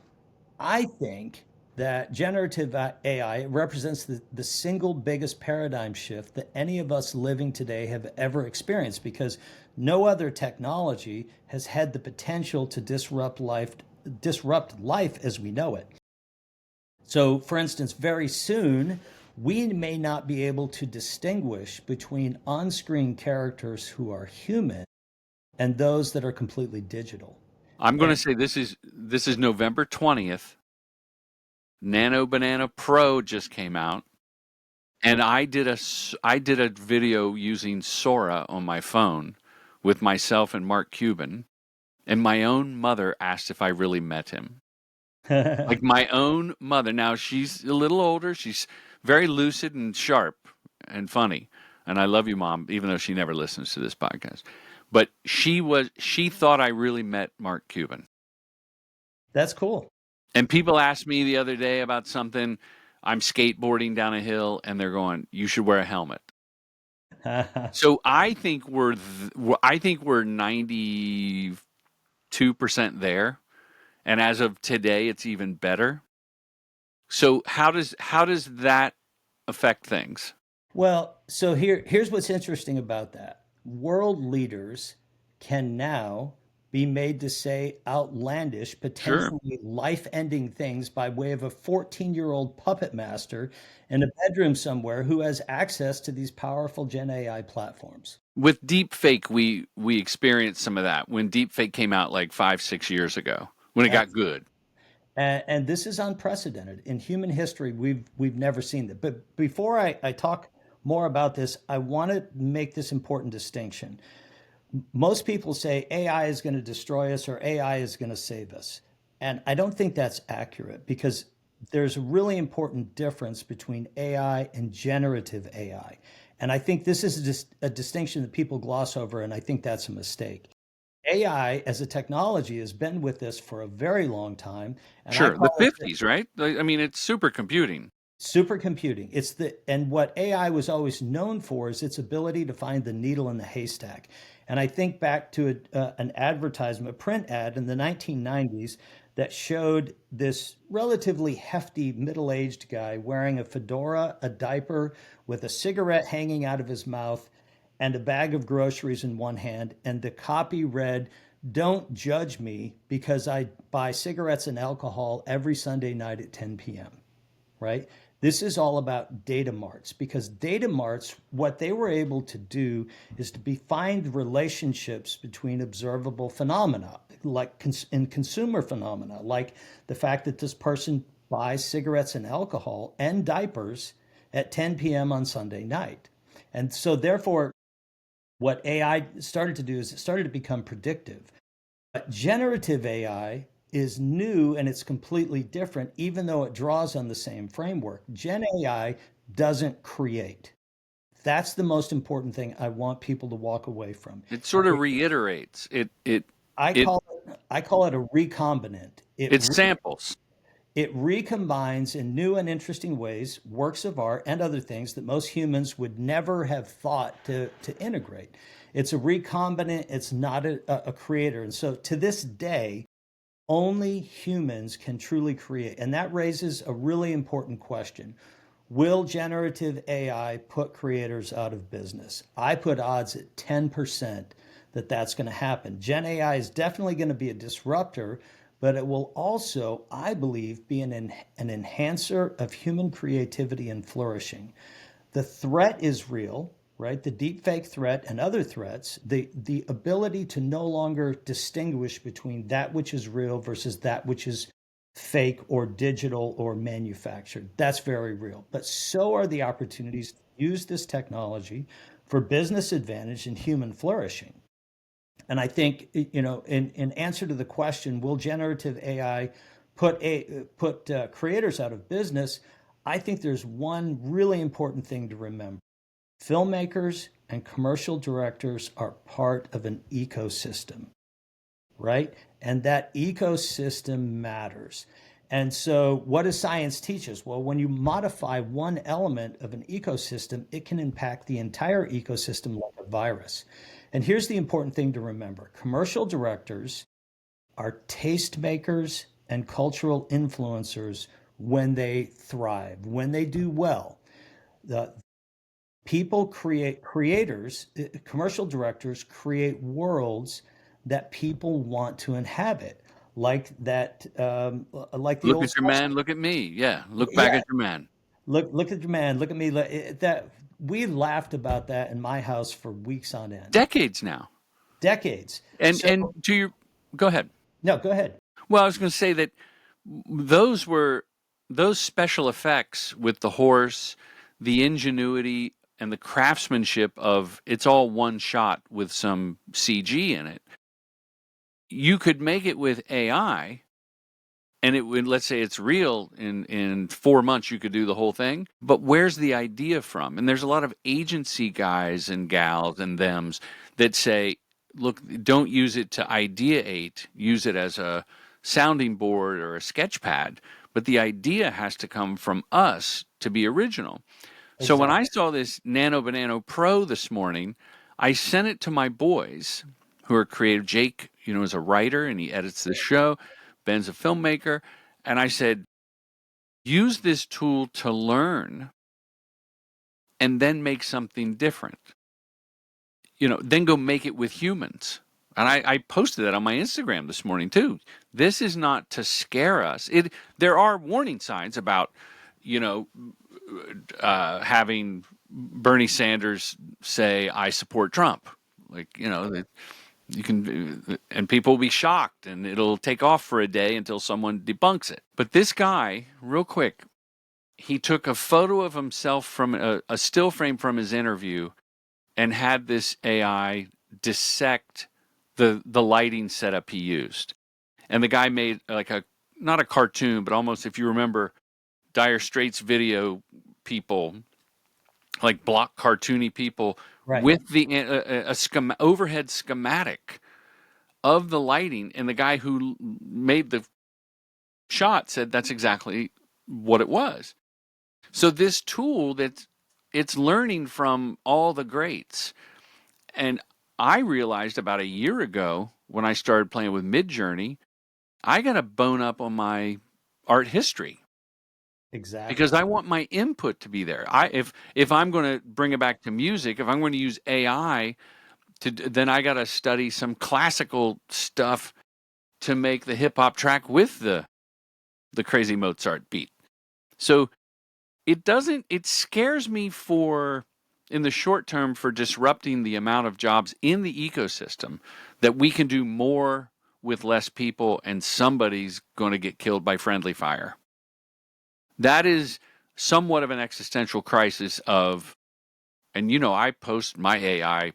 I think that generative AI represents the single biggest paradigm shift that any of us living today have ever experienced because no other technology has had the potential to disrupt life as we know it. So, for instance, very soon, we may not be able to distinguish between on screen characters who are human and those that are completely digital. I'm going to And say this is November 20th. Nano Banana Pro just came out, and I did a video using Sora on my phone with myself and Mark Cuban, and my own mother asked if I really met him. Like my own mother. Now she's a little older. She's very lucid and sharp and funny. And I love you, Mom, even though she never listens to this podcast. But she thought I really met Mark Cuban. that's cool. And people asked me the other day about something. I'm skateboarding down a hill, and they're going, "You should wear a helmet." So I think we're 92% there, and as of today, it's even better. So how does that affect things? Well, so here's what's interesting about that. World leaders can now be made to say outlandish, Sure. potentially life-ending things by way of a 14-year-old puppet master in a bedroom somewhere who has access to these powerful Gen AI platforms. With deepfake, we experienced some of that when deepfake came out like 5, 6 years ago when it got good. And this is unprecedented in human history. We've never seen that. But before I talk more about this, I want to make this important distinction. Most people say AI is going to destroy us or AI is going to save us. And I don't think that's accurate because there's a really important difference between AI and generative AI. And I think this is a distinction that people gloss over, and I think that's a mistake. AI as a technology has been with us for a very long time, and I Sure, the call it 50s, right? I mean, it's supercomputing. supercomputing. And what AI was always known for is its ability to find the needle in the haystack. And I think back to an advertisement, a print ad in the 1990s that showed this relatively hefty middle-aged guy wearing a fedora, a diaper, with a cigarette hanging out of his mouth, and a bag of groceries in one hand. And the copy read, "Don't judge me because I buy cigarettes and alcohol every Sunday night at 10 p.m." Right? This is all about data marts because data marts, what they were able to do is to find relationships between observable phenomena, like in consumer phenomena, like the fact that this person buys cigarettes and alcohol and diapers at 10 p.m. on Sunday night. And so, therefore, what AI started to do is it started to become predictive. But generative AI is new and it's completely different, even though it draws on the same framework. Gen AI doesn't create. That's the most important thing I want people to walk away from. It sort of reiterates. It I call it a recombinant. it samples. It recombines in new and interesting ways works of art and other things that most humans would never have thought to integrate. It's a recombinant, it's not a creator. And so to this day, only humans can truly create. And that raises a really important question. Will generative AI put creators out of business? I put odds at 10% that that's going to happen. Gen AI is definitely going to be a disruptor, but it will also, I believe, be an enhancer of human creativity and flourishing. The threat is real, right? The deepfake threat and other threats, the ability to no longer distinguish between that which is real versus that which is fake or digital or manufactured. That's very real. But so are the opportunities to use this technology for business advantage and human flourishing. And I think, in answer to the question, will generative AI put creators out of business? I think there's one really important thing to remember. Filmmakers and commercial directors are part of an ecosystem, right? And that ecosystem matters. And so, what does science teach us? Well, when you modify one element of an ecosystem, it can impact the entire ecosystem like a virus. And here's the important thing to remember: commercial directors are tastemakers and cultural influencers when they thrive, when they do well. The people create creators, commercial directors create worlds that people want to inhabit, like that, like the Look old at your Spice. man, look at me. Yeah, look back Yeah, at your man. look at your man, look at me. That we laughed about that in my house for weeks on end, Decades now. decades. And So to your go ahead. no, go ahead. Well, I was going to say that those were those special effects with the horse, the ingenuity and the craftsmanship of it's all one shot with some CG in it. You could make it with AI and it would, let's say it's real in 4 months you could do the whole thing, but where's the idea from? And there's a lot of agency guys and gals and thems that say, look, don't use it to ideate, use it as a sounding board or a sketch pad, but the idea has to come from us to be original. So when I Exactly. saw this Nano Banana Pro this morning, I sent it to my boys who are creative. Jake, is a writer and he edits the show. Ben's a filmmaker. And I said, use this tool to learn and then make something different. Then go make it with humans. And I posted that on my Instagram this morning too. This is not to scare us. There are warning signs about, you know, having Bernie Sanders say, "I support Trump." Like, that you can, and people will be shocked, and it'll take off for a day until someone debunks it. But this guy, real quick, he took a photo of himself from a still frame from his interview, and had this AI dissect the lighting setup he used. And the guy made like a not a cartoon, but almost, if you remember Dire Straits video people, like block cartoony people Right. with the overhead schematic of the lighting, and the guy who made the shot said that's exactly what it was. So this tool that it's learning from all the greats. And I realized about a year ago when I started playing with Midjourney, I got to bone up on my art history because Exactly. I want my input to be there. If I'm going to bring it back to music, if I'm going to use AI then I got to study some classical stuff to make the hip hop track with the crazy Mozart beat. So it scares me for in the short term for disrupting the amount of jobs in the ecosystem that we can do more with less people and somebody's going to get killed by friendly fire. That is somewhat of an existential crisis of, and I post my AI,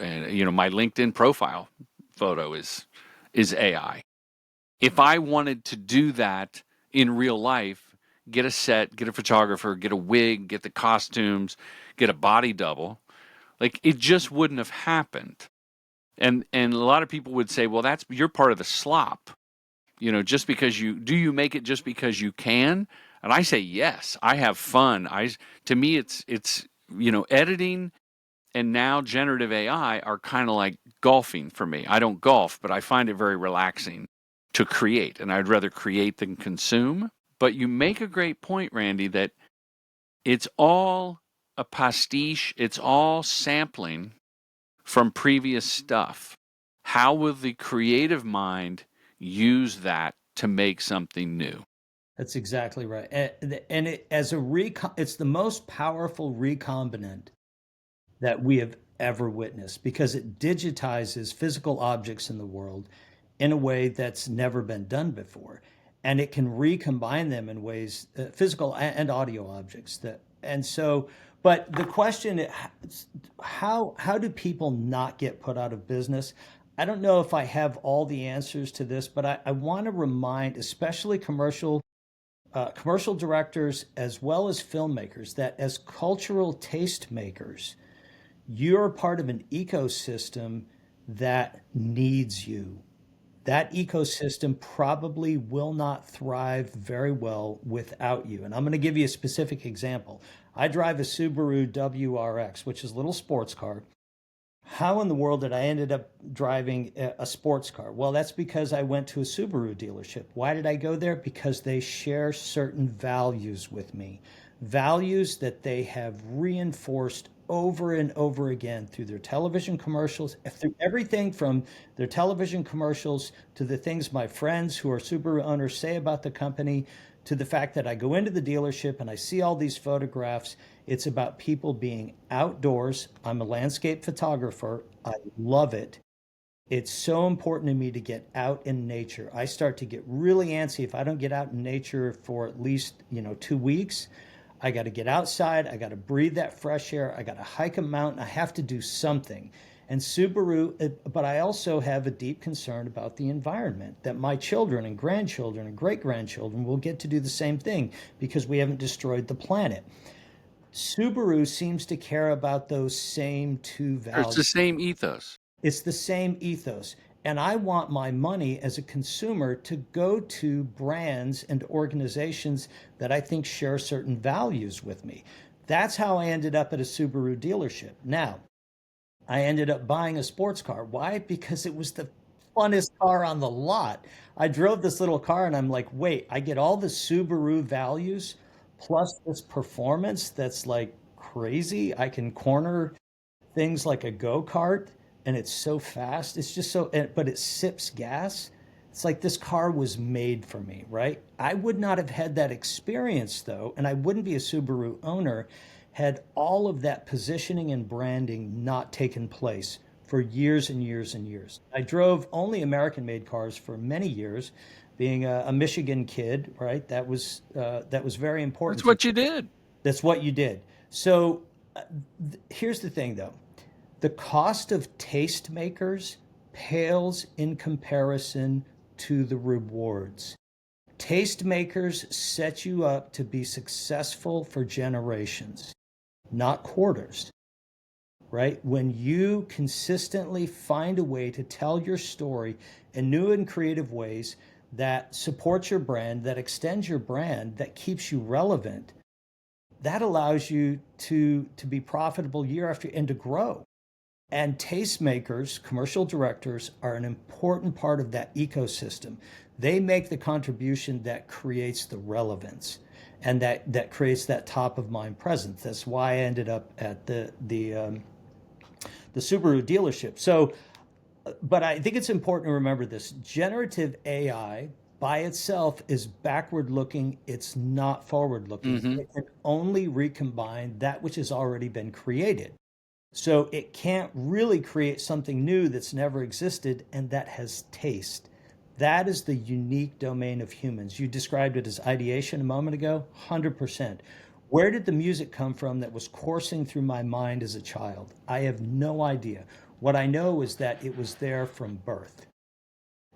and my LinkedIn profile photo is AI. If I wanted to do that in real life, get a set, get a photographer, get a wig, get the costumes, get a body double, like it just wouldn't have happened. And a lot of people would say, well, you're part of the slop. Just because you make it just because you can? And I say yes, I have fun. To me it's editing and now generative AI are kind of like golfing for me. I don't golf, but I find it very relaxing to create, and I'd rather create than consume. But you make a great point, Randy, that it's all a pastiche, it's all sampling from previous stuff. How will the creative mind use that to make something new? That's exactly right. And as a it's the most powerful recombinant that we have ever witnessed because it digitizes physical objects in the world in a way that's never been done before. And it can recombine them in ways, physical and audio objects that, and so, but the question, how do people not get put out of business? I don't know if I have all the answers to this, but I want to remind, especially commercial commercial directors as well as filmmakers, that as cultural taste makers, you're part of an ecosystem that needs you. That ecosystem probably will not thrive very well without you. And I'm going to give you a specific example. I drive a Subaru WRX, which is a little sports car. How in the world did I ended up driving a sports car? Well, that's because I went to a Subaru dealership. Why did I go there? Because they share certain values with me, values that they have reinforced over and over again through their television commercials, through everything from their television commercials to the things my friends who are Subaru owners say about the company, to the fact that I go into the dealership and I see all these photographs. It's about people being outdoors. I'm a landscape photographer. I love it. It's so important to me to get out in nature. I start to get really antsy if I don't get out in nature for at least, 2 weeks. I got to get outside. I got to breathe that fresh air. I got to hike a mountain. I have to do something. And Subaru, but I also have a deep concern about the environment, that my children and grandchildren and great grandchildren will get to do the same thing because we haven't destroyed the planet. Subaru seems to care about those same two It's values. the same ethos. It's the same ethos. And I want my money as a consumer to go to brands and organizations that I think share certain values with me. That's how I ended up at a Subaru dealership. Now, I ended up buying a sports car. Why? Because it was the funnest car on the lot. I drove this little car and I'm like, wait, I get all the Subaru values plus this performance that's like crazy. I can corner things like a go-kart and it's so fast. It's just so, but it sips gas. It's like this car was made for me, right? I would not have had that experience though, and I wouldn't be a Subaru owner had all of that positioning and branding not taken place for years and years and years. I drove only American made cars for many years, being a Michigan kid, right? That was very That's important to me. what you did. That's what you did. So here's the thing though, the cost of tastemakers pales in comparison to the rewards. Tastemakers set you up to be successful for generations, not quarters, right? When you consistently find a way to tell your story in new and creative ways that supports your brand, that extends your brand, that keeps you relevant, that allows you to be profitable year after and to grow. And tastemakers, commercial directors, are an important part of that ecosystem. They make the contribution that creates the relevance and that creates that top of mind presence. That's why I ended up at the Subaru dealership. So, but I think it's important to remember this: generative AI by itself is backward looking. It's not forward looking. Hmm. It can only recombine that which has already been created. So it can't really create something new that's never existed and that has taste. That is the unique domain of humans. You described it as ideation a moment ago, 100%. Where did the music come from that was coursing through my mind as a child? I have no idea. What I know is that it was there from birth.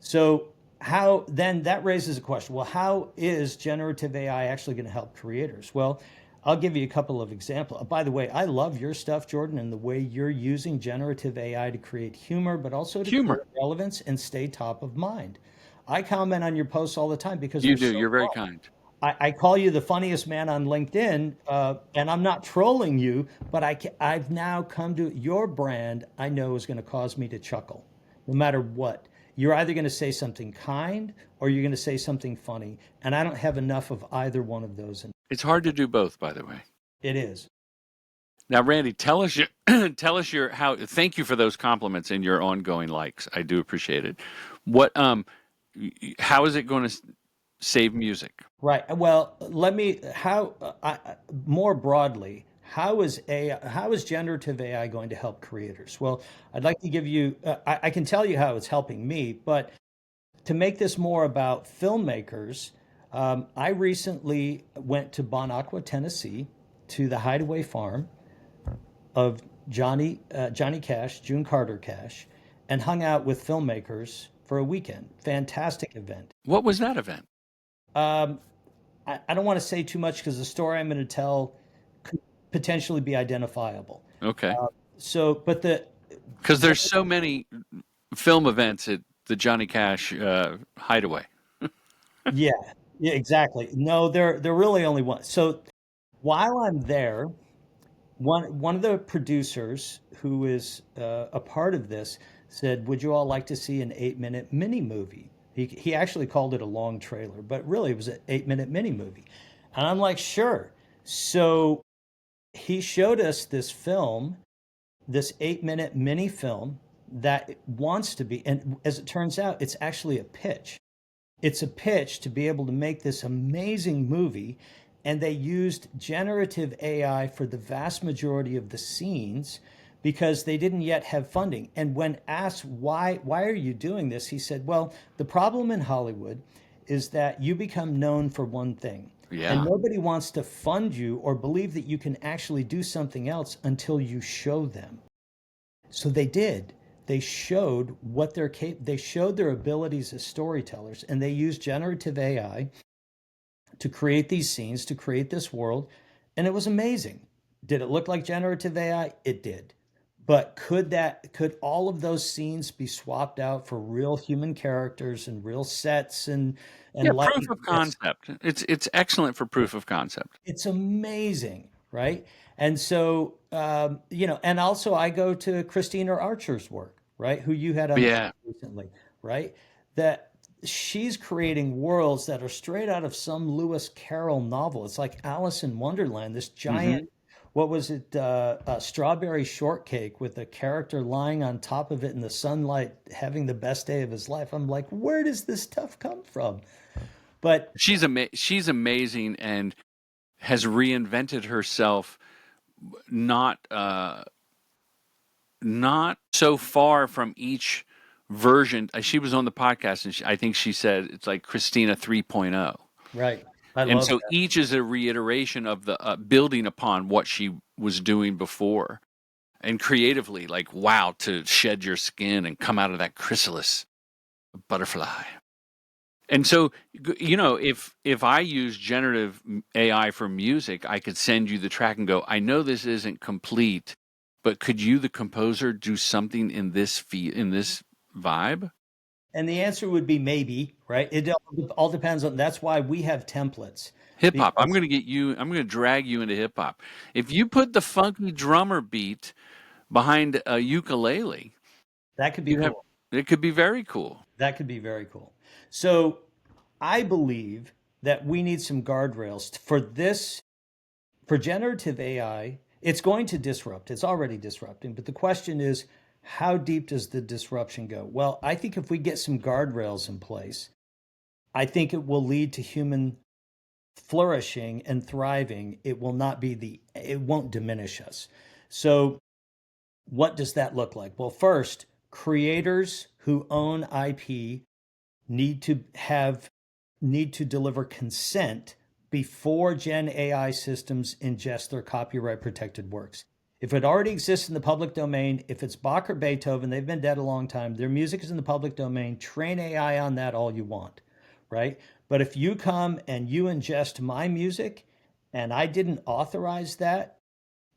So, how then that raises a question. Well, how is generative AI actually going to help creators? Well, I'll give you a couple of examples. By the way, I love your stuff, Jordan, and the way you're using generative AI to create humor, but also to create Humor. relevance and stay top of mind. I comment on your posts all the time because You they're do. so You're very fun. kind. I call you the funniest man on LinkedIn, and I'm not trolling you, but I've now come to your brand. I know is going to cause me to chuckle, no matter what. You're either going to say something kind or you're going to say something funny, and I don't have enough of either one of those. And It's hard to do both, by the way. it is. Now, Randy, tell us your tell us your how. Thank you for those compliments and your ongoing likes. I do appreciate it. What how is it going to save music? Right. Well, let me how more broadly, how is generative AI going to help creators? Well, I'd like to give you I can tell you how it's helping me, but to make this more about filmmakers, I recently went to Bon Aqua, Tennessee, to the Hideaway Farm of Johnny Cash, June Carter Cash, and hung out with filmmakers for a weekend. Fantastic event. What was that event? I don't want to say too much because the story I'm going to tell could potentially be identifiable. Okay. So, but the Because there's so many film events at the Johnny Cash Hideaway. yeah, yeah, exactly. No, they're really only one. So while I'm there, one of the producers who is a part of this said, "Would you all like to see an 8 minute mini movie?" He actually called it a long trailer, but really it was an 8 minute mini movie. And I'm like, "Sure." So he showed us this film, this 8 minute mini film that wants to be, and as it turns out, it's actually a pitch. It's a pitch to be able to make this amazing movie. And they used generative AI for the vast majority of the scenes because they didn't yet have funding. And when asked why are you doing this, he said, well, the problem in Hollywood is that you become known for one thing. And Yeah. nobody wants to fund you or believe that you can actually do something else until you show them. So they did. They showed they showed their abilities as storytellers, and they used generative AI to create these scenes, to create this world, and it was amazing. Did it look like generative AI? It did. But could all of those scenes be swapped out for real human characters and real sets and Yeah, proof lighting? of Yes. concept. It's excellent for proof of concept. It's amazing, right? And so, and also I go to Christina Archer's work, right? Who you had on the show Yeah. recently, right? That she's creating worlds that are straight out of some Lewis Carroll novel. It's like Alice in Wonderland, this giant, Hmm. what was it, strawberry shortcake with a character lying on top of it in the sunlight, having the best day of his life. I'm like, where does this stuff come from? But She's amazing and has reinvented herself. Not not so far from each version. She was on the podcast, and I think she said it's like Christina 3.0. right, I And love so that. each is a reiteration of the building upon what she was doing before. And creatively, like, wow, to shed your skin and come out of that chrysalis butterfly. And so, if I use generative AI for music, I could send you the track and go, I know this isn't complete, but could you, the composer, do something in this vibe? And the answer would be maybe, right? It all depends on, that's why we have templates Hip hop. because I'm going to drag you into hip hop. If you put the funky drummer beat behind a ukulele, that could be you have cool. it could be very cool. That could be very cool. So I believe that we need some guardrails for this, for generative AI. It's going to disrupt. It's already disrupting. But the question is, how deep does the disruption go? Well, I think if we get some guardrails in place, I think it will lead to human flourishing and thriving. It won't diminish us. So what does that look like? Well, first, creators who own IP need to have need to deliver consent before Gen AI systems ingest their copyright protected works. If it already exists in the public domain, if it's Bach or Beethoven, they've been dead a long time, their music is in the public domain, train AI on that all you want, right? But if you come and you ingest my music and I didn't authorize that,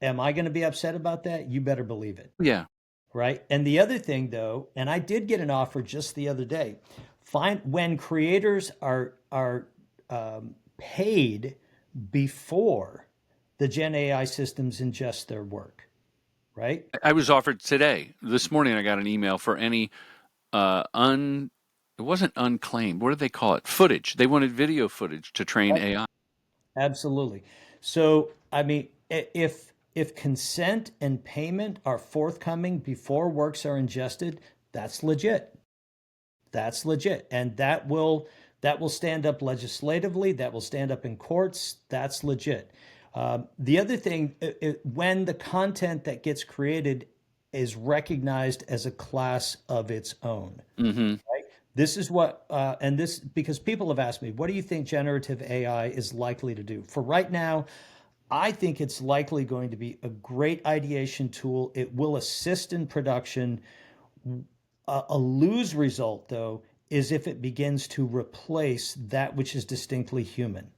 am I going to be upset about that? You better believe it, Yeah. right? And the other thing, though, and I did get an offer just the other day. Find when creators are paid before the Gen AI systems ingest their work, right? I was offered today. This morning I got an email for any un it wasn't unclaimed. What do they call it? Footage. They wanted video footage to train AI. Absolutely. So, I mean, if consent and payment are forthcoming before works are ingested, that's legit. That's legit, and that will stand up legislatively. That will stand up in courts. That's legit. The other thing, when the content that gets created is recognized as a class of its own, Hmm. right? This is what, and this because people have asked me, what do you think generative AI is likely to do? For right now, I think it's likely going to be a great ideation tool. It will assist in production. A lose result, though, is if it begins to replace that which is distinctly human.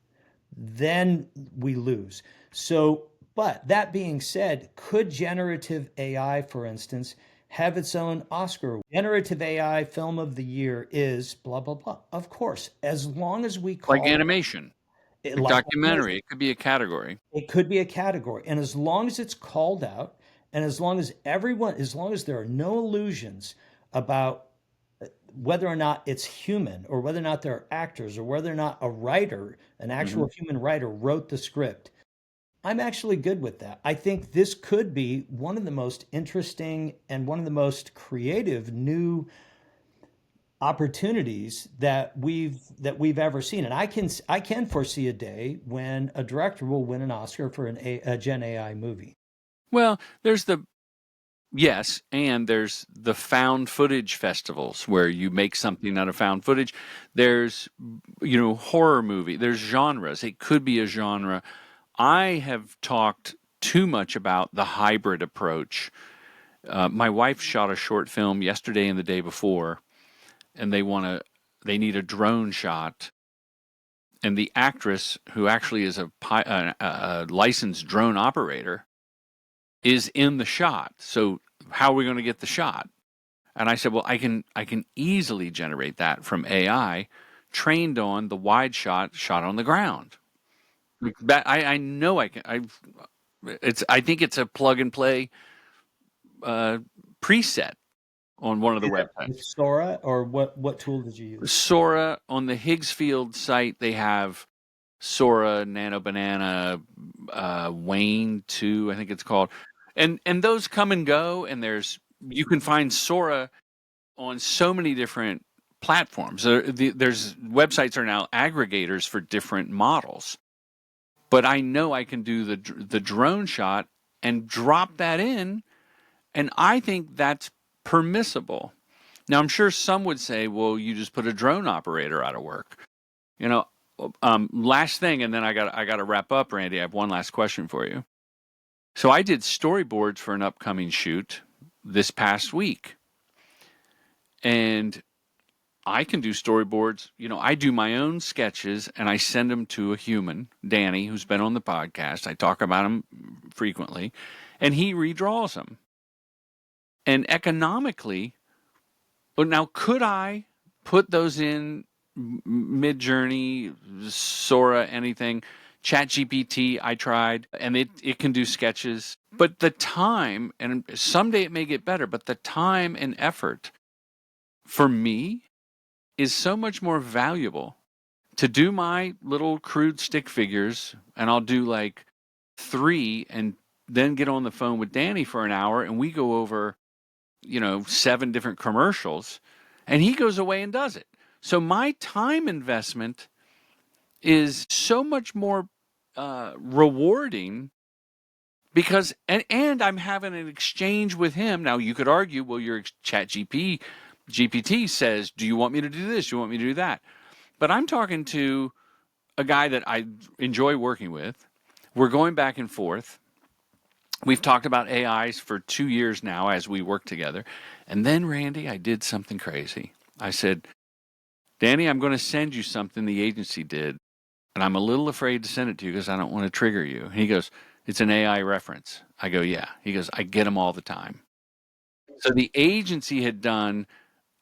then we lose. So, but that being said, could generative AI, for instance, have its own Oscar? Generative AI film of the year is blah, blah, blah. Of course, as long as we Like call animation, it like like documentary, it could be a category. it could be a category. And as long as it's called out, and as long as everyone, as long as there are no illusions about whether or not it's human or whether or not there are actors or whether or not a writer, an Hmm. actual human writer, wrote the script, I'm actually good with that. I think this could be one of the most interesting and one of the most creative new opportunities that we've ever seen. And I can foresee a day when a director will win an Oscar for a Gen AI movie. Well, there's the yes, and there's the found footage festivals where you make something out of found footage. There's, horror movie. There's genres. It could be a genre. I have talked too much about the hybrid approach. My wife shot a short film yesterday and the day before, and they need a drone shot. And the actress, who actually is a licensed drone operator, is in the shot. So how are we going to get the shot? And I said, well, I can easily generate that from AI, trained on the wide shot on the ground. Like that, I know I can. I think it's a plug and play uh, preset on one of the With websites. Sora, or what tool did you use? Sora on the Higgsfield site, they have Sora, Nano Banana, Wayne 2, I think it's called, and those come and go. And you can find Sora on so many different platforms. There's websites are now aggregators for different models. But I know I can do the drone shot and drop that in, and I think that's permissible. Now I'm sure some would say, "Well, you just put a drone operator out of work." You know, last thing, and then I got to wrap up, Randy. I have one last question for you. So I did storyboards for an upcoming shoot this past week, and I can do storyboards. I do my own sketches and I send them to a human, Danny, who's been on the podcast. I talk about him frequently, and he redraws them. And economically, well, now could I put those in Mid Journey, Sora, anything? Chat GPT, I tried, and it can do sketches. But the time, and someday it may get better, but the time and effort for me is so much more valuable to do my little crude stick figures, and I'll do like three and then get on the phone with Danny for an hour and we go over, seven different commercials, and he goes away and does it. So my time investment is so much more rewarding because and I'm having an exchange with him. Now you could argue, well, your chat GPT says, do you want me to do this? Do you want me to do that? But I'm talking to a guy that I enjoy working with. We're going back and forth. We've talked about AIs for 2 years now as we work together. And then, Randy, I did something crazy. I said, Danny, I'm going to send you something the agency did. And I'm a little afraid to send it to you because I don't want to trigger you. And he goes, it's an AI reference. I go, yeah. He goes, I get them all the time. So the agency had done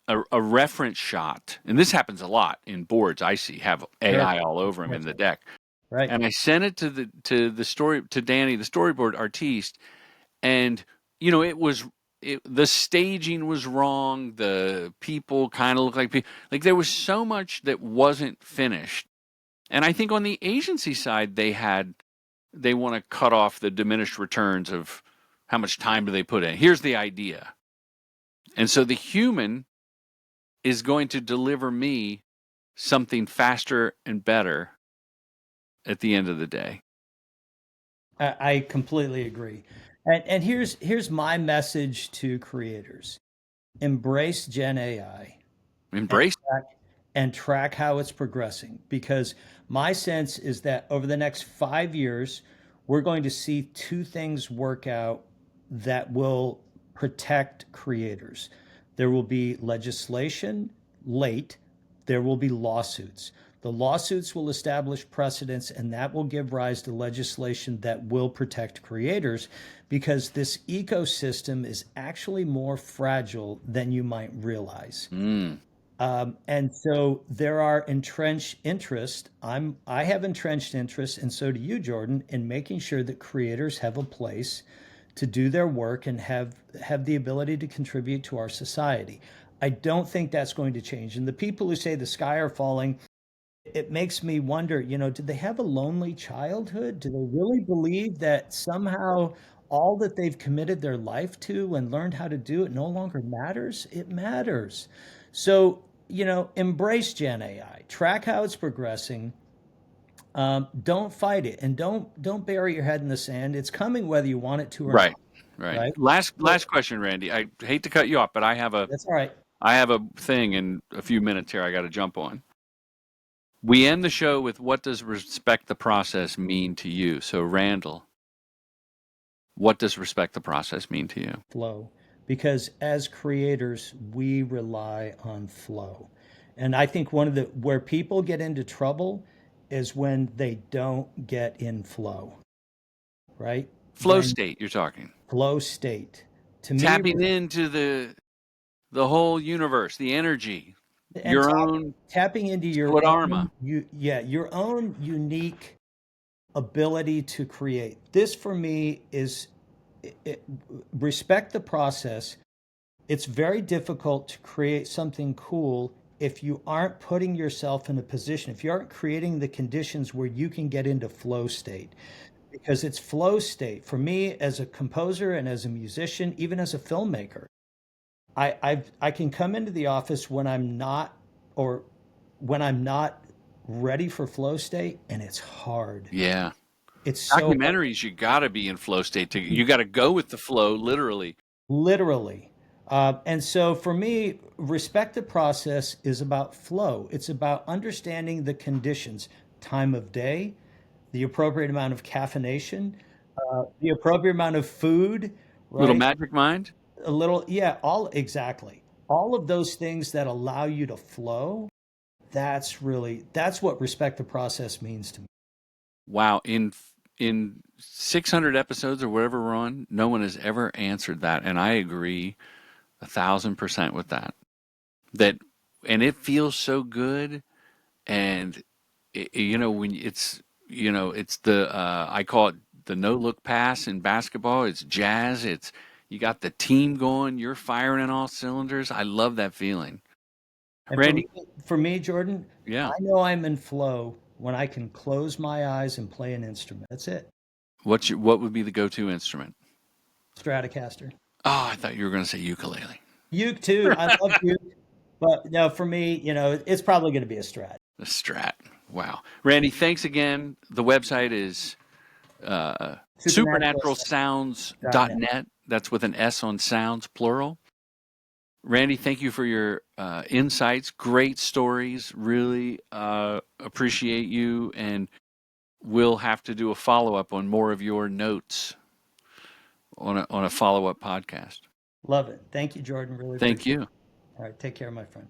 a reference shot. And this happens a lot in boards I see, have Sure. AI all over them in the deck. Right. And I sent it to Danny, the storyboard artiste, and the staging was wrong. The people kind of looked like there was so much that wasn't finished. And I think on the agency side, they want to cut off the diminished returns of how much time do they put in. Here's the idea, and so the human is going to deliver me something faster and better at the end of the day. I completely agree. And here's my message to creators. Embrace Gen AI and Embrace. track how it's progressing, because my sense is that over the next 5 years, we're going to see two things work out that will protect creators. There will be legislation late, there will be lawsuits. The lawsuits will establish precedents, and that will give rise to legislation that will protect creators because this ecosystem is actually more fragile than you might realize. Mm. And so there are entrenched interests. I have entrenched interests, and so do you, Jordan, in making sure that creators have a place to do their work and have the ability to contribute to our society. I don't think that's going to change. And the people who say the sky are falling, it makes me wonder, did they have a lonely childhood? Do they really believe that somehow all that they've committed their life to and learned how to do it no longer matters? It matters. So, embrace Gen AI, track how it's progressing. Don't fight it, and don't bury your head in the sand. It's coming whether you want it to or Right. not, Right. right? So Last question, Randy. I hate to cut you off, but that's all right. I have a thing in a few minutes here I got to jump on. We end the show with what does respect the process mean to you? So, Randall, what does respect the process mean to you? Flow, because as creators we rely on flow. And I think one of the where people get into trouble is when they don't get in flow, right? Flow When state, you're talking. flow state, to me, Tapping into the whole universe, the energy, and your own tapping into your Swadharma. own your own unique ability to create. This for me is it, respect the process. It's very difficult to create something cool if you aren't putting yourself in a position, if you aren't creating the conditions where you can get into flow state. Because it's flow state. For me, as a composer and as a musician, even as a filmmaker, I can come into the office when I'm not, or when I'm not ready for flow state, and it's hard. Yeah. It's so hard. Documentaries, you got to be in flow state. You got to go with the flow, literally. Literally. And so for me, respect the process is about flow. It's about understanding the conditions, time of day, the appropriate amount of caffeination, the appropriate amount of food, Little right? magic mind. A little, yeah, all exactly. All of those things that allow you to flow, that's what respect the process means to me. Wow. In 600 episodes or whatever we're on, no one has ever answered that, and I agree 1,000% with that. That and it feels so good, and when it's the I call it the no look pass in basketball. It's jazz. It's you got the team going. You're firing in all cylinders. I love that feeling, And Randy. for me, Jordan, Yeah. I know I'm in flow when I can close my eyes and play an instrument. That's it. What would be the go-to instrument? Stratocaster. Oh, I thought you were going to say ukulele. Uke too. I love uke, but no, for me, it's probably going to be a Strat. The Strat. Wow. Randy, thanks again. The website is Supernaturalsound.net. supernaturalsounds.net. That's with an S on sounds, plural. Randy, thank you for your insights. Great stories. Really appreciate you. And we'll have to do a follow up on more of your notes on a follow up podcast. Love it. Thank you, Jordan. Really Thank appreciate it. you. All right. Take care, my friend.